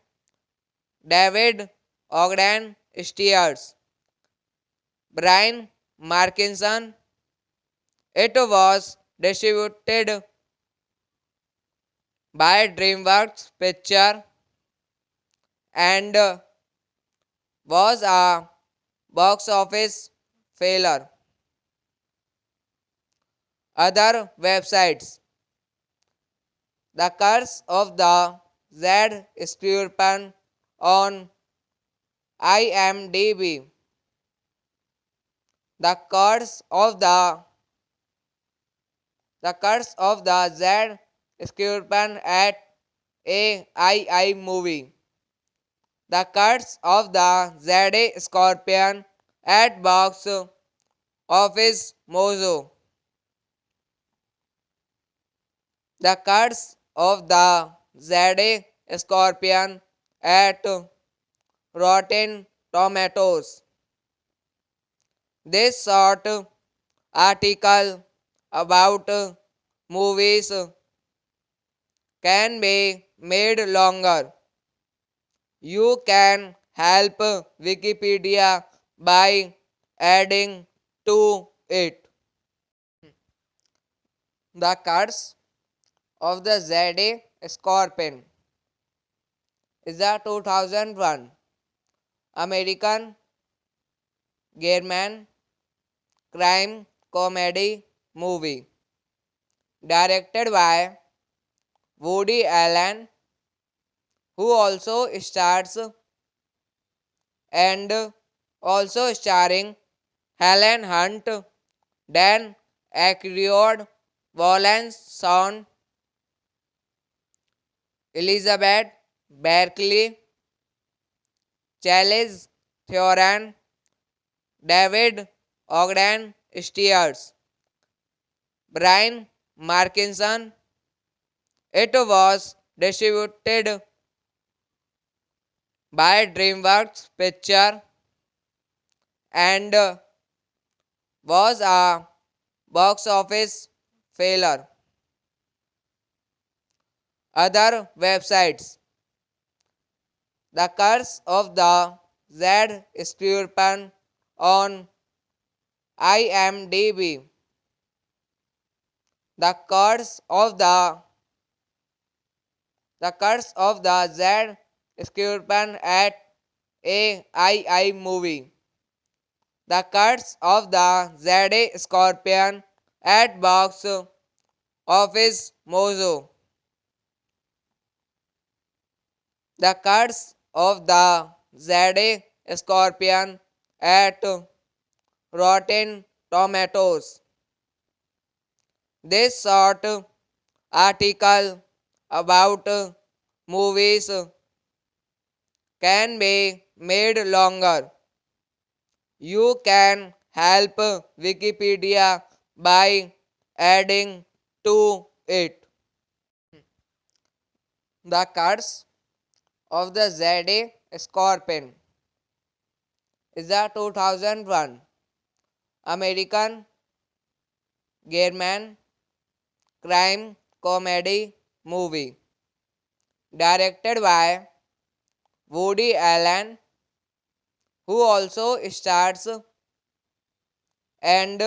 S1: David Ogden Stiers, Brian Markinson. It was distributed by DreamWorks Picture and was a box office failure. Other websites. The Curse of the Jade Scorpion on IMDb. The Curse of the Jade Scorpion at AII movie. The Curse of the Jade Scorpion at box office Mojo. The Curse of the Jade Scorpion at Rotten Tomatoes. This short article about movies can be made longer. You can help Wikipedia by adding to it. The Curse of the Jade Scorpion is a 2001 American German crime comedy movie directed by Woody Allen, who also stars and also starring Helen Hunt, Dan Aykroyd, Wallace Shawn, Elizabeth Berkley, Charlize Theron, David Ogden Stiers, Brian Markinson. It was distributed by DreamWorks Picture and was a box office failure. Other websites. The Curse of the Jade Scorpion on IMDb. The Curse of the Jade Scorpion at AII movie. The Curse of the Jade Scorpion at box office Mojo. The Curse of the Jade Scorpion at Rotten Tomatoes. This short article about movies can be made longer. You can help Wikipedia by adding to it. The Curse of the Jade Scorpion is a 2001 American German crime comedy movie directed by Woody Allen, who also stars and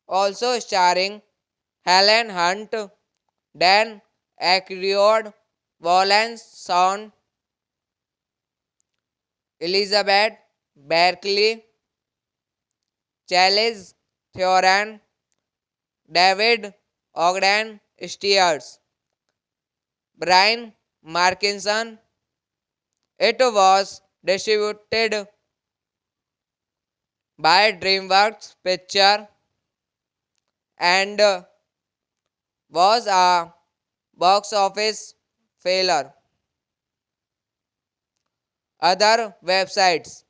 S1: also starring Helen Hunt, Dan Aykroyd, Wallace Shawn, Elizabeth Berkley, Charlize Theron, David Ogden Stiers, Brian Markinson. It was distributed by DreamWorks Picture and was a box office failure. Other websites.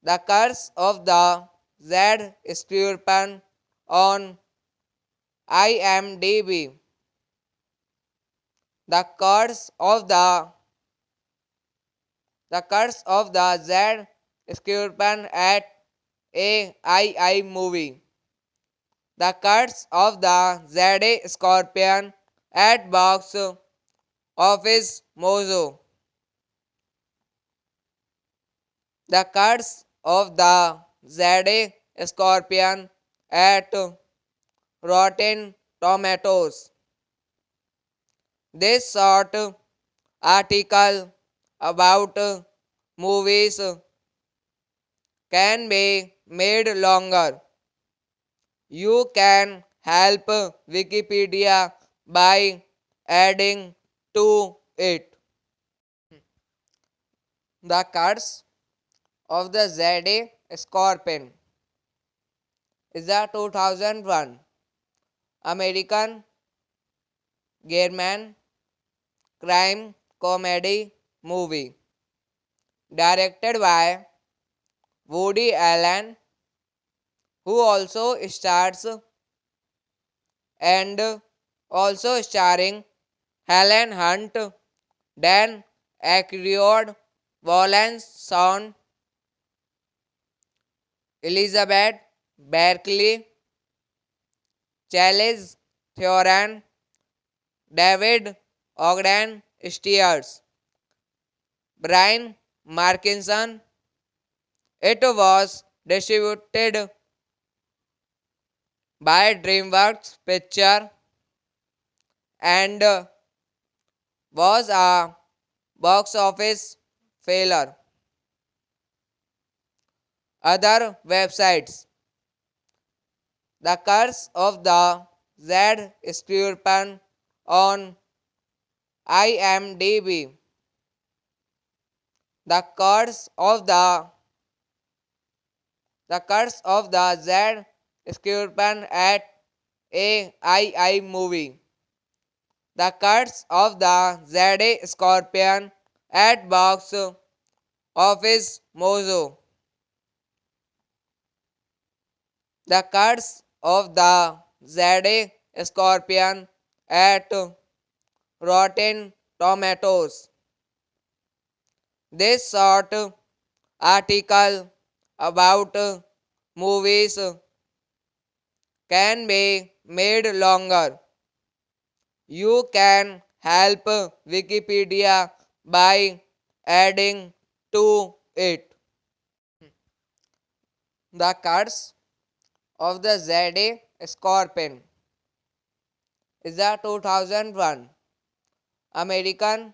S1: The Curse of the Jade Scorpion on IMDb. The Curse of the Jade Scorpion at AII movie. The Curse of the Jade Scorpion at box office Mojo. The Curse of the Jade Scorpion at Rotten Tomatoes. This short article about movies can be made longer. You can help Wikipedia by adding to it. The cards of the Jade Scorpion is a 2001 American German crime comedy movie directed by Woody Allen, who also stars and also starring Helen Hunt, Dan Aykroyd, Wallace Shawn, Elizabeth Berkley, Charlize Theron, David Ogden Stiers, Brian Markinson. It was distributed by DreamWorks Picture and was a box office failure. Other websites: The Curse of the Jade Scorpion on IMDb. The Curse of the Jade Scorpion at AII Movie. The Curse of the Jade Scorpion at Box Office Mojo. The Curse of the Jade Scorpion at Rotten Tomatoes. This short article about movies can be made longer. You can help Wikipedia by adding to it. The Curse of the Jade Scorpion is a 2001 American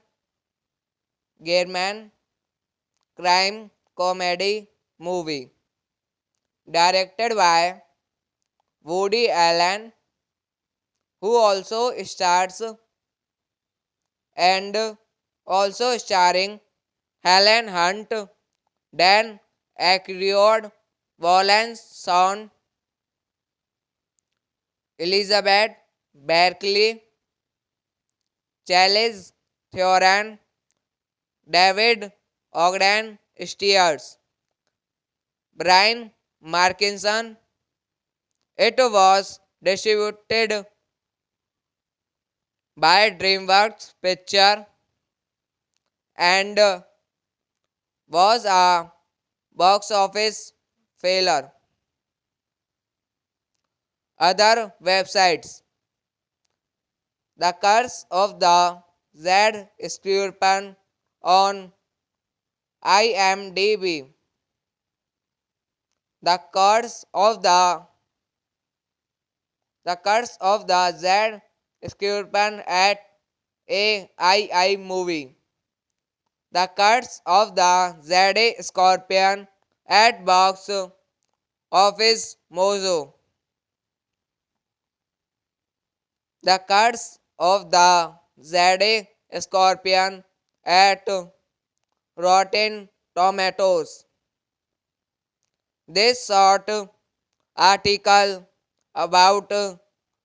S1: German crime comedy movie directed by Woody Allen, who also stars and also starring Helen Hunt, Dan Aykroyd, Wallace Shawn, Elizabeth Berkley, Charlize Theron, David Ogden Stiers, Brian Markinson. It was distributed by DreamWorks Picture and was a box office failure. Other websites: The Curse of the Jade Scorpion on IMDb. The Curse of the Jade Scorpion at AII Movie. The Curse of the Jade Scorpion at Box Office Mojo. The Curse of the Jade Scorpion at Rotten Tomatoes. This short article about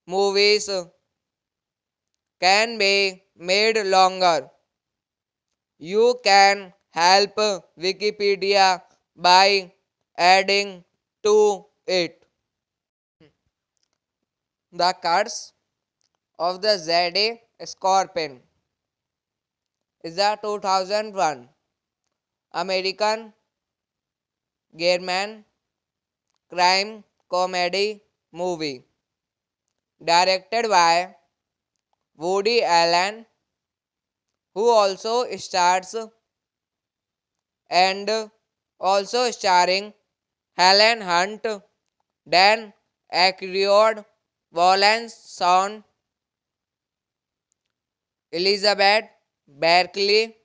S1: movies can be made longer. You can help Wikipedia by adding to it. The Curse of the Jade Scorpion is a 2001 American German crime comedy movie directed by Woody Allen, who also stars and also starring Helen Hunt, Dan Aykroyd, Wallace Shawn, Elizabeth Berkley,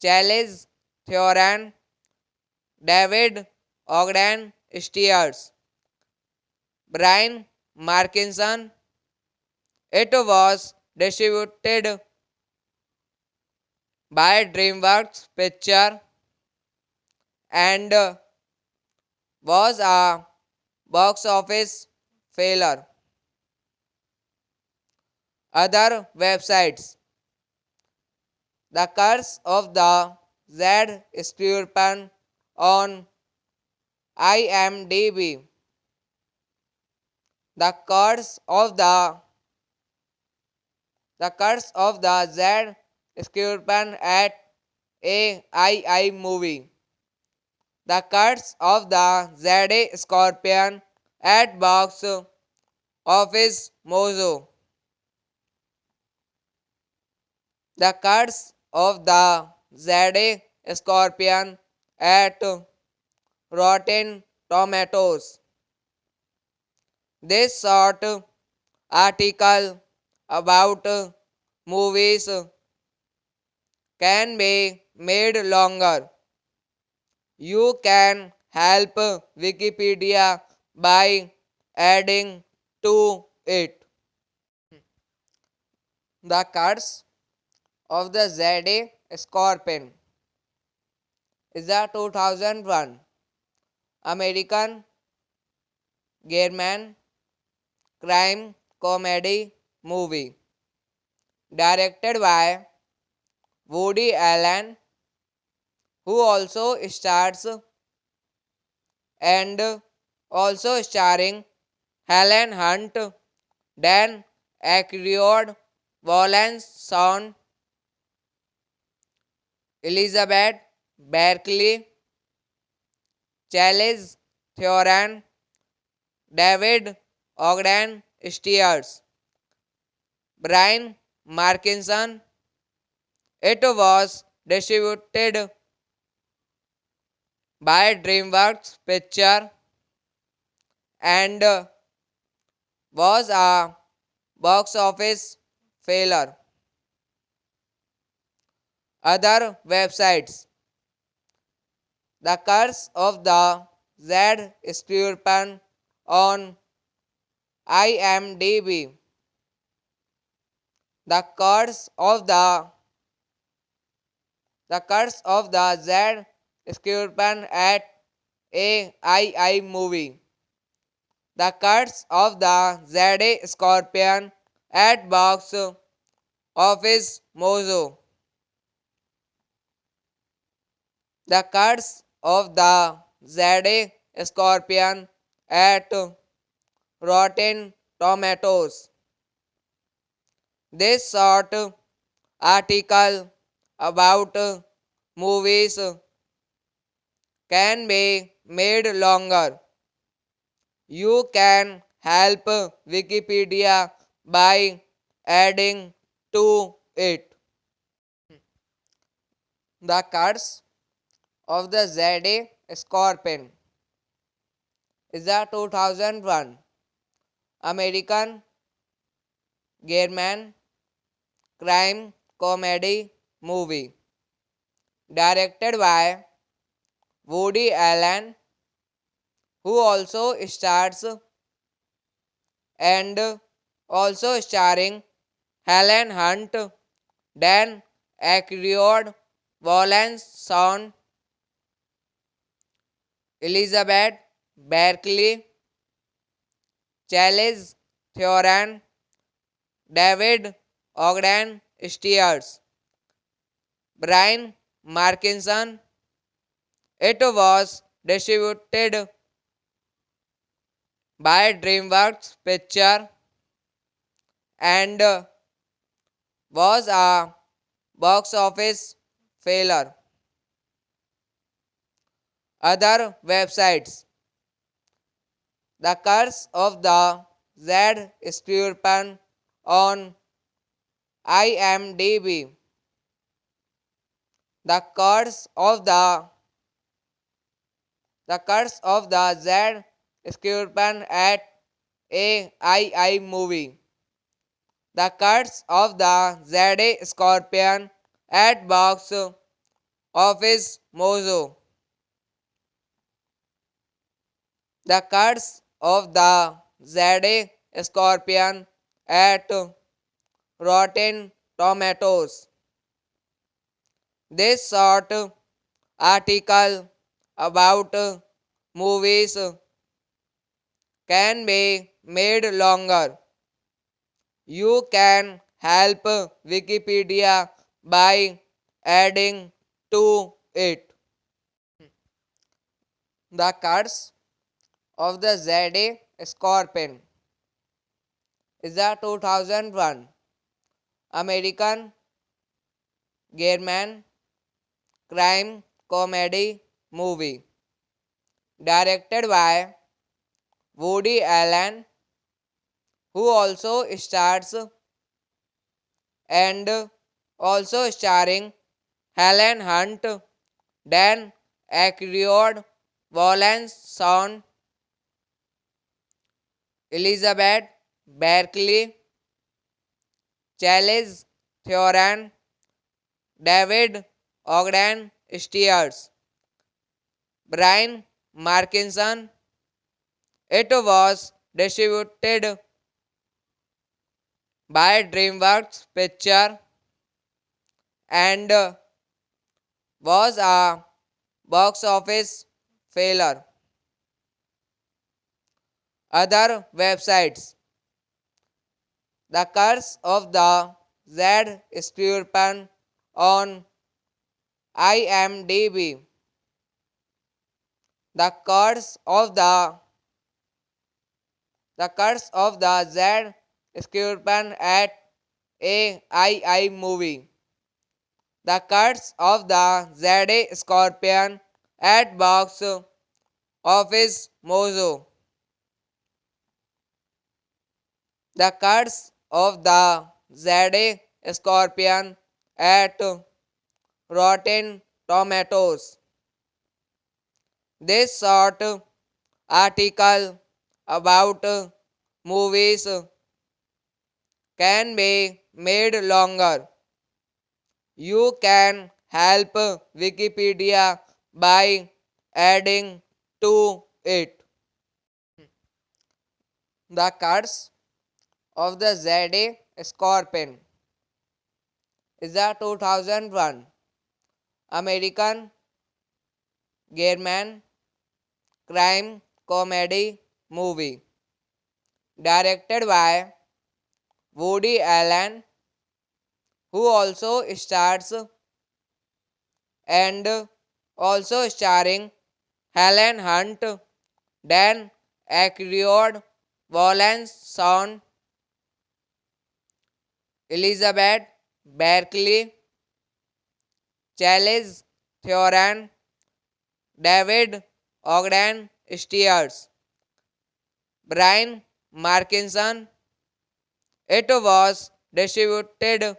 S1: Charlize Theron, David Ogden Stiers, Brian Markinson. It was distributed by DreamWorks Picture and was a box office failure. Other websites: The Curse of the Jade Scorpion on IMDb. The Curse of the Jade Scorpion at AII movie. The Curse of the Jade Scorpion at box office Mojo. The Curse of the Jade Scorpion at Rotten Tomatoes. This short article about movies can be made longer. You can help Wikipedia by adding to it. The Curse of the Jade Scorpion is a 2001 American German crime comedy movie directed by Woody Allen, who also stars and also starring Helen Hunt, Dan Aykroyd, Wallace Shawn, Elizabeth Berkley, Charlize Theron, David Ogden Stiers, Brian Markinson. It was distributed by DreamWorks Picture and was a box office failure. Other websites: The Curse of the Jade Scorpion on IMDb. The Curse of the Jade Scorpion at AII movie. The Curse of the Jade Scorpion at box office Mojo. The Curse of the Jade Scorpion at Rotten Tomatoes. This short article about movies can be made longer. You can help Wikipedia by adding to it. The Curse of the Jade Scorpion is a 2001 American German crime comedy movie directed by Woody Allen, who also stars and also starring Helen Hunt, Dan Aykroyd, Wallace Shawn, Elizabeth Berkley, Charlize Theron, David Ogden Stiers, Brian Markinson. It was distributed by DreamWorks Picture and was a box office failure. Other websites: The Curse of the Jade Scorpion on IMDb. The Curse of the Jade Scorpion at AII movie. The Curse of the Jade Scorpion at box office Mojo. The Curse of the Jade Scorpion at Rotten Tomatoes. This short article about movies can be made longer. You can help Wikipedia by adding to it. The Curse of the Jade Scorpion is a 2001 American German crime comedy movie directed by Woody Allen, who also stars and also starring Helen Hunt, Dan Aykroyd, Wallace Shawn, Elizabeth Berkley, Charlize Theron, David Ogden Stiers, Brian Markinson. It was distributed by DreamWorks Picture and was a box office failure. Other websites: The Curse of the Jade Scorpion on IMDb. The Curse of the Jade Scorpion at AII movie. The Curse of the Jade Scorpion at box office Mojo. The Curse of the Jade Scorpion at Rotten Tomatoes. This short article about movies can be made longer. You can help Wikipedia by adding to it. The Curse of the Jade Scorpion is a 2001 American German crime comedy movie directed by Woody Allen, who also stars and also starring Helen Hunt, Dan Aykroyd, Wallace Shawn, Elizabeth Berkley, Charlize Theron, David Ogden Stiers, Brian Markinson. It was distributed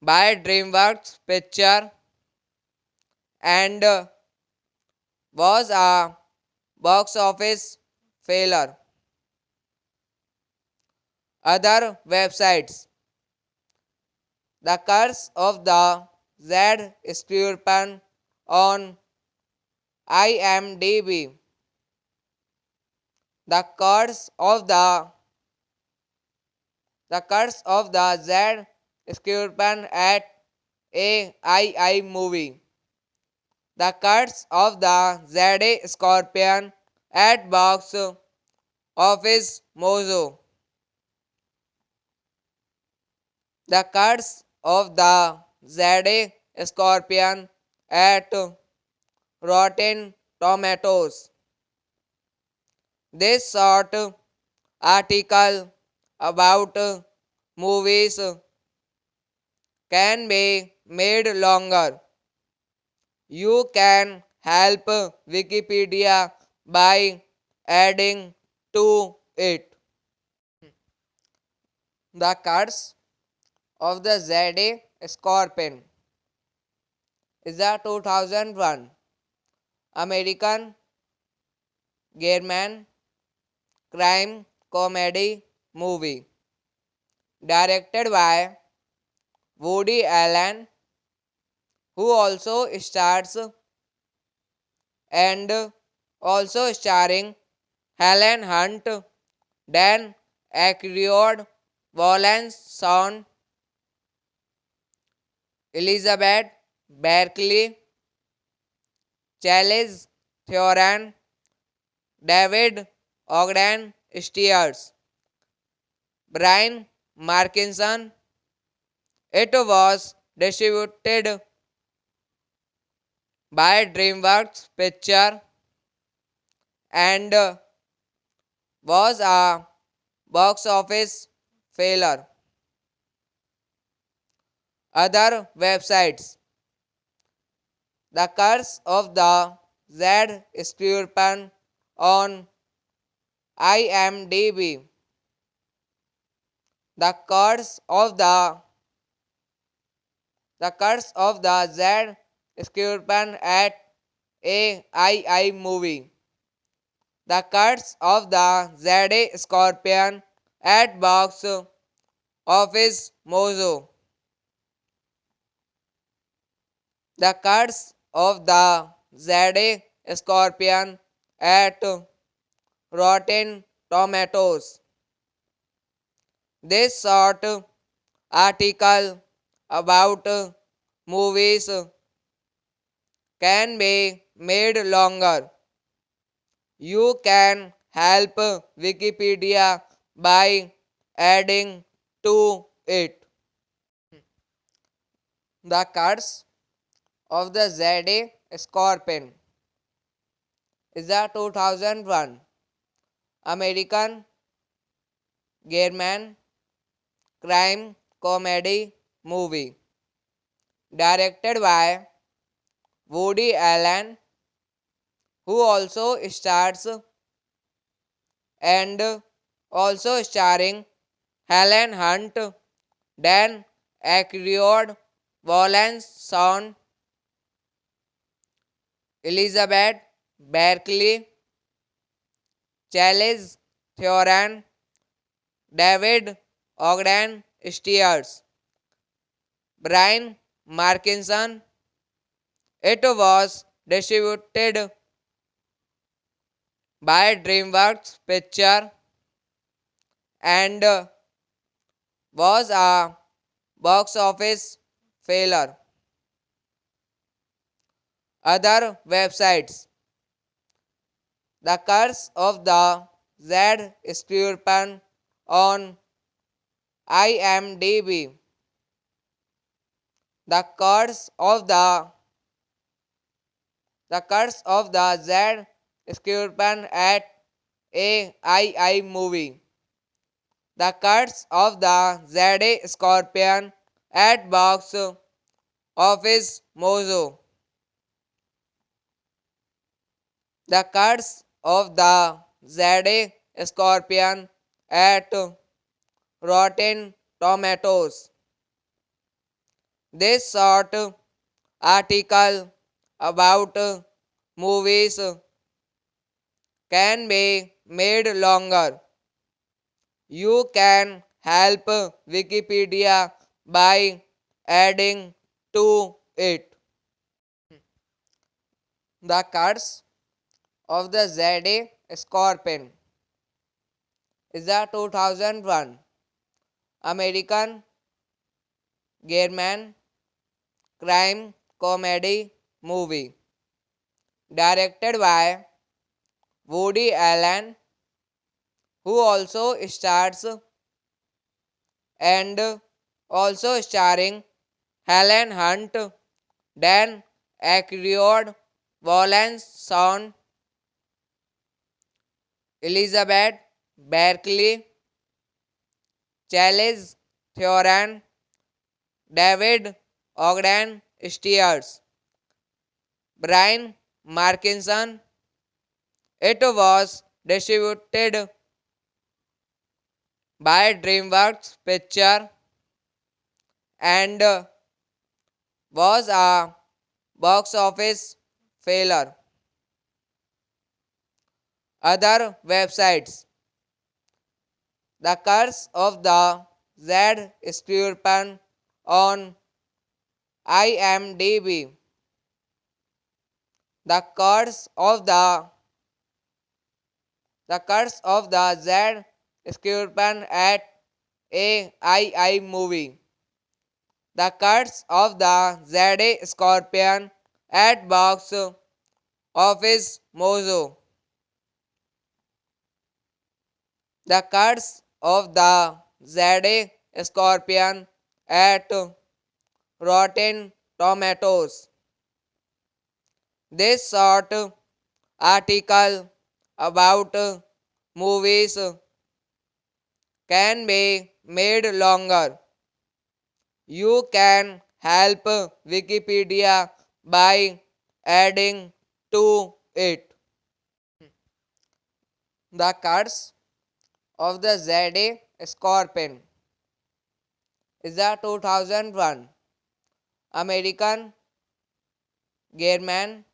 S1: by DreamWorks Picture and was a box office failure. Other websites: The Curse of the Jade Scorpion on IMDb. The Curse of the Jade Scorpion at AII movie. The Curse of the Jade Scorpion at box office Mojo. The Curse of the Jade Scorpion at Rotten Tomatoes. This short article about movies can be made longer. You can help Wikipedia by adding to it. The Curse of the Jade Scorpion is a 2001 American German crime comedy movie directed by Woody Allen, who also stars and also starring Helen Hunt, Dan Aykroyd, Valence Sound, Elizabeth Berkeley, Charles Theoran, David Ogden Steers, Brian Markinson. It was distributed by DreamWorks Picture and was a box office failure. Other websites: The Curse of the Jade Scorpion on IMDb. The Curse of the Jade Scorpion at AII Movie. The Curse of the Jade Scorpion at Box Office Mojo. The Curse of the Jade Scorpion at Rotten Tomatoes. This short article about movies can be made longer. You can help Wikipedia by adding to it. The Curse of the Jade Scorpion is a 2001 American German crime comedy movie directed by Woody Allen, who also stars and also starring Helen Hunt, Dan Aykroyd, Valence Sound, Elizabeth Berkeley, Charles Theoran, David Ogden Steers, Brian Markinson. It was distributed by DreamWorks Picture and was a box office failure. Other websites: The Curse of the Jade Scorpion on IMDb. The Curse of the Jade Scorpion at AII Movie. The Curse of the Jade Scorpion at Box Office Mojo. The Curse of the Jade Scorpion at Rotten Tomatoes. This short article about movies can be made longer. You can help Wikipedia by adding to it. The Curse of the Jade Scorpion is a 2001 American German crime comedy movie directed by Woody Allen, who also stars and also starring Helen Hunt, Dan Aykroyd, Valence Sound, Elizabeth Berkeley, Charles Theoran, David Ogden Steers, Brian Markinson. It was distributed by DreamWorks Picture and was a box office failure. Other websites: The Curse of the Jade Scorpion on IMDb. The Curse of the Jade Scorpion at a movie. The cuts of the Jade Scorpion at box office Mozo. The cuts of the Jade Scorpion at Rotten Tomatoes. This short article about movies can be made longer. You can help Wikipedia by adding to it. The Curse of the Jade Scorpion is a 2001 American German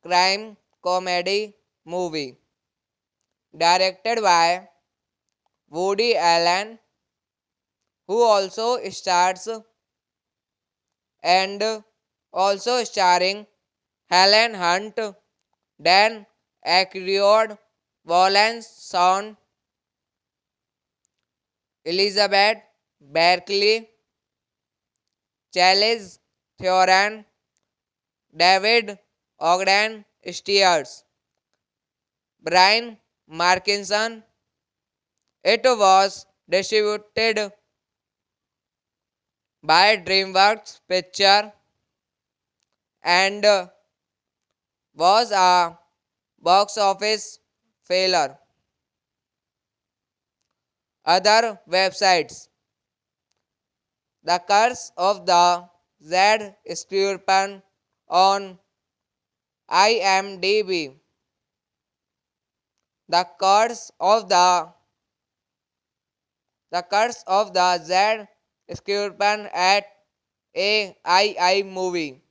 S1: crime comedy movie directed by Woody Allen, who also stars and also starring Helen Hunt, Dan Aykroyd, Wallace Shawn, Elizabeth Berkley, Charlize Theron, David Ogden Stiers, Brian Markinson. It was distributed by DreamWorks Picture and was a box office failure. Other websites: The Curse of the Jade Scorpion on IMDb. The Curse of the Jade Scorpion at a movie.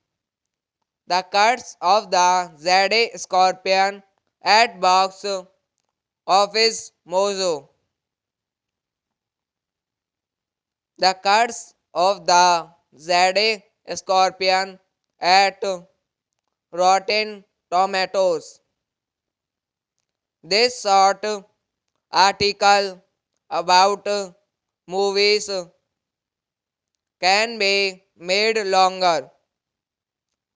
S1: The Curse of the Jade Scorpion at box office Mojo. The Curse of the Jade Scorpion at Rotten Tomatoes. This short article about movies can be made longer.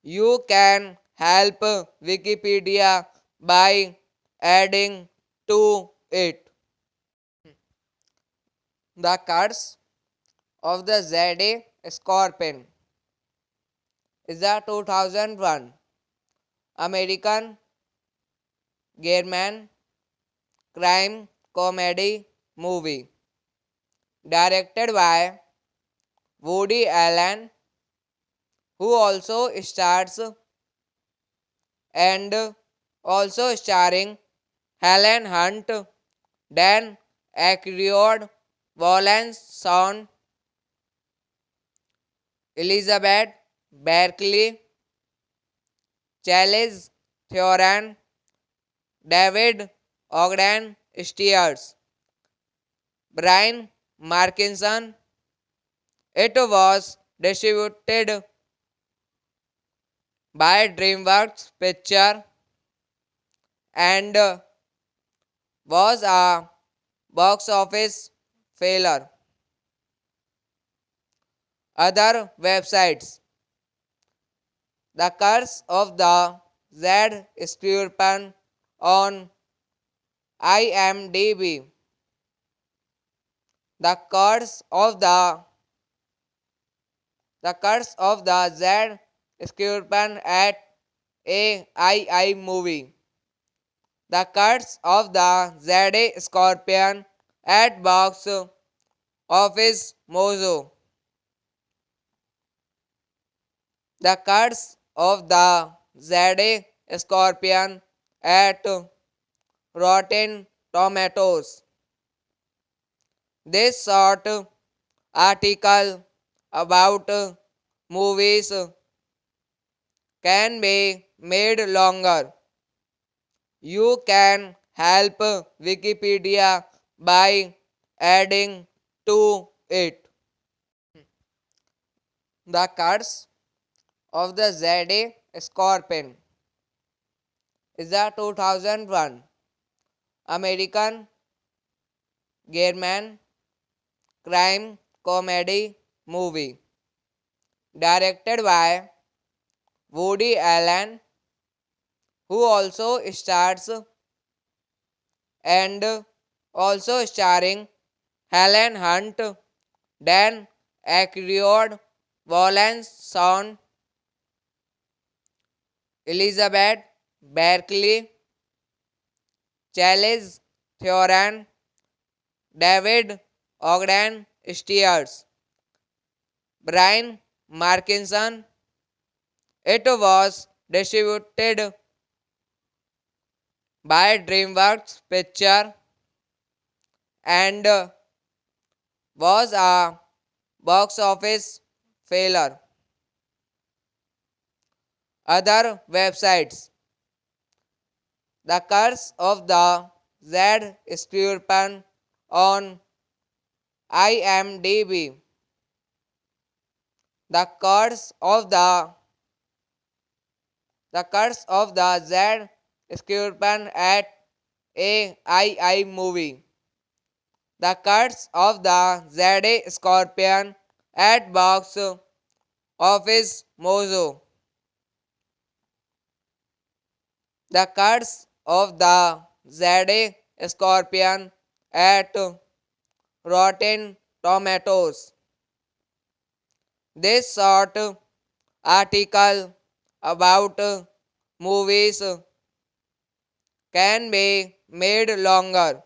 S1: You can help Wikipedia by adding to it. The Curse of the Jade Scorpion is a 2001 American German crime comedy movie directed by Woody Allen, who also stars and also starring Helen Hunt, Dan Aykroyd, Wallace Shawn, Elizabeth Berkley, Charlize Theron, David Ogden Stiers, Brian Markinson. It was distributed by DreamWorks Picture and was a box office failure. Other websites: The Curse of the Jade Scorpion on IMDb. The Curse of the Jade Scorpion at a movie. The Curse of the Jade Scorpion at box office Mojo. The Curse of the Jade Scorpion at Rotten Tomatoes. This short article about movies can be made longer. You can help Wikipedia by adding to it. The Curse of the Jade Scorpion is a 2001 American German crime comedy movie directed by Woody Allen, who also stars and also starring Helen Hunt, Dan Aykroyd, Wallace Shawn, Elizabeth Berkley, Charlize Theron, David Ogden Stiers, Brian Markinson. It was distributed by DreamWorks Picture and was a box office failure. Other websites: The Curse of the Jade Scorpion on IMDb. The Curse of the Jade Scorpion at AII movie. The Curse of the Jade Scorpion at box office Mojo. The Curse of the Jade Scorpion at Rotten Tomatoes. This short article about movies can be made longer.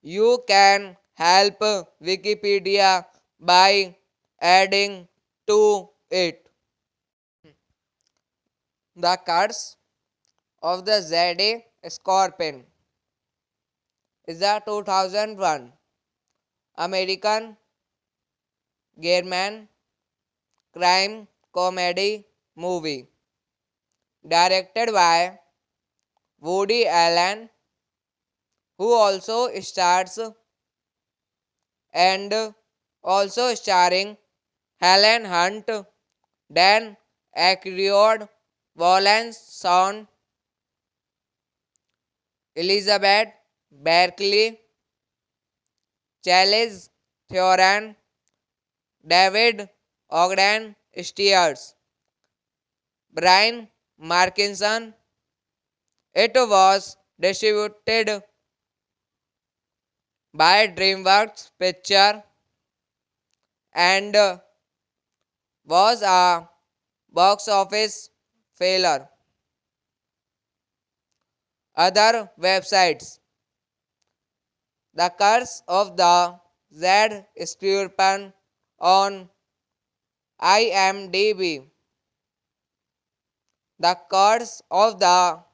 S1: You can help Wikipedia by adding to it. The Curse of the Jade Scorpion is a 2001 American German crime comedy movie directed by Woody Allen, who also stars and also starring Helen Hunt, Dan Aykroyd, Wallace Shawn, Elizabeth Berkley, Charlize Theron, David Ogden Stiers, Brian Markinson. It was distributed by DreamWorks Picture and was a box office failure. Other websites: The Curse of the Jade Scorpion on IMDb. The Curse of the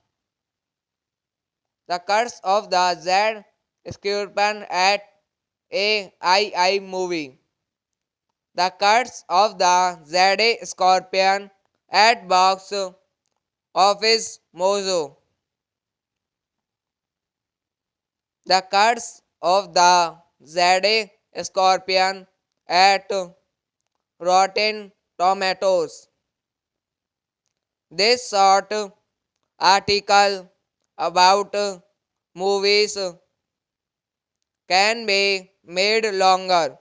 S1: Jade Scorpion at AII movie. The Curse of the Jade Scorpion at box office Mojo. The Curse of the Jade Scorpion at Rotten Tomatoes. This short article about movies can be made longer.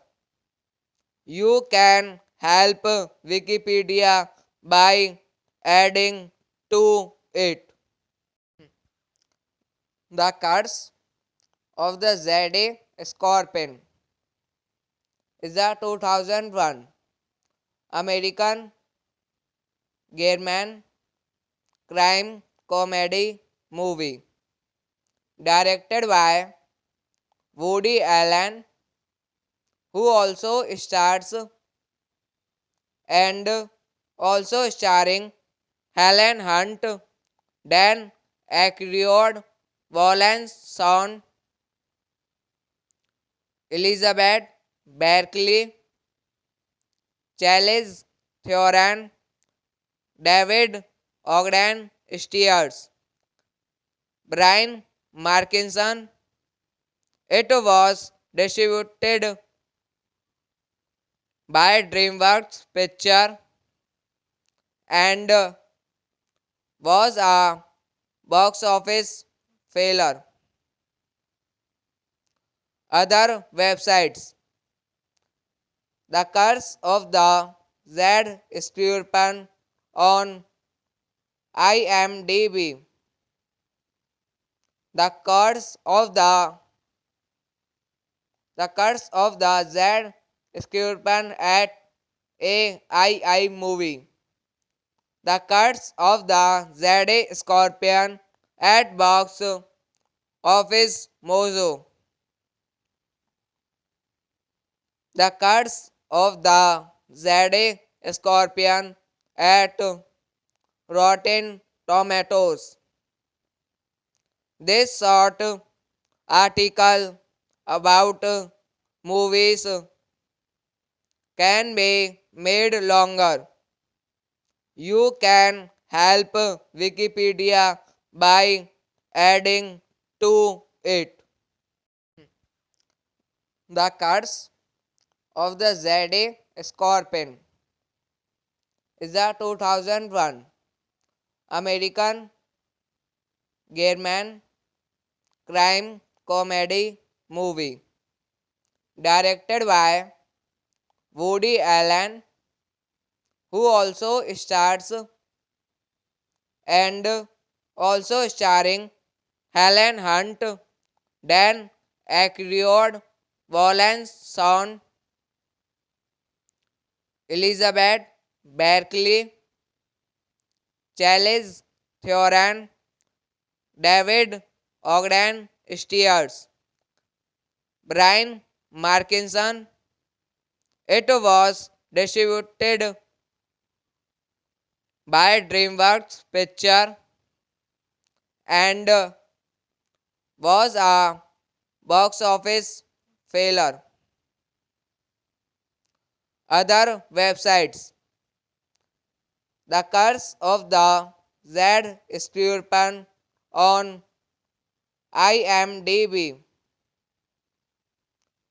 S1: You can help Wikipedia by adding to it. The Curse of the Jade Scorpion is a 2001 American German crime comedy movie directed by Woody Allen, who also stars and also starring Helen Hunt, Dan Aykroyd, Wallace Shawn, Elizabeth Berkley, Charlize Theron, David Ogden Stiers, Brian Markinson. It was distributed by DreamWorks Picture and was a box office failure. Other websites. The Curse of the Jade Scorpion on IMDb. The Curse of the Jade Scorpion at AII movie. The Curse of the Jade Scorpion at box office Mojo. The Curse of the Jade Scorpion at Rotten Tomatoes. This short article about movies can be made longer. You can help Wikipedia by adding to it. The Curse of the Jade Scorpion is a 2001 American German crime comedy movie directed by Woody Allen, who also stars and also starring Helen Hunt, Dan Aykroyd, Wallace Shawn, Elizabeth Berkley, Charlize Theron, David Ogden Stiers, Brian Markinson. It was distributed by DreamWorks Picture and was a box office failure. Other websites. The Curse of the Jade Scorpion on IMDb.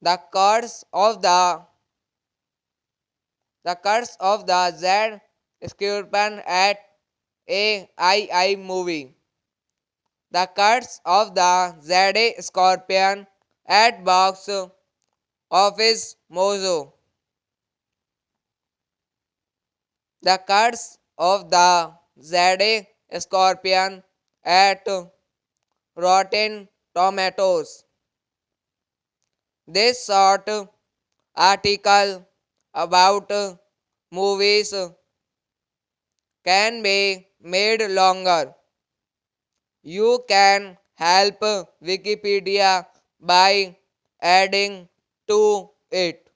S1: The Curse of the Jade Scorpion at AII movie. The Curse of the Jade Scorpion at box office Mojo. The Curse of the Jade Scorpion at Rotten Tomatoes. This short article about movies can be made longer. You can help Wikipedia by adding to it.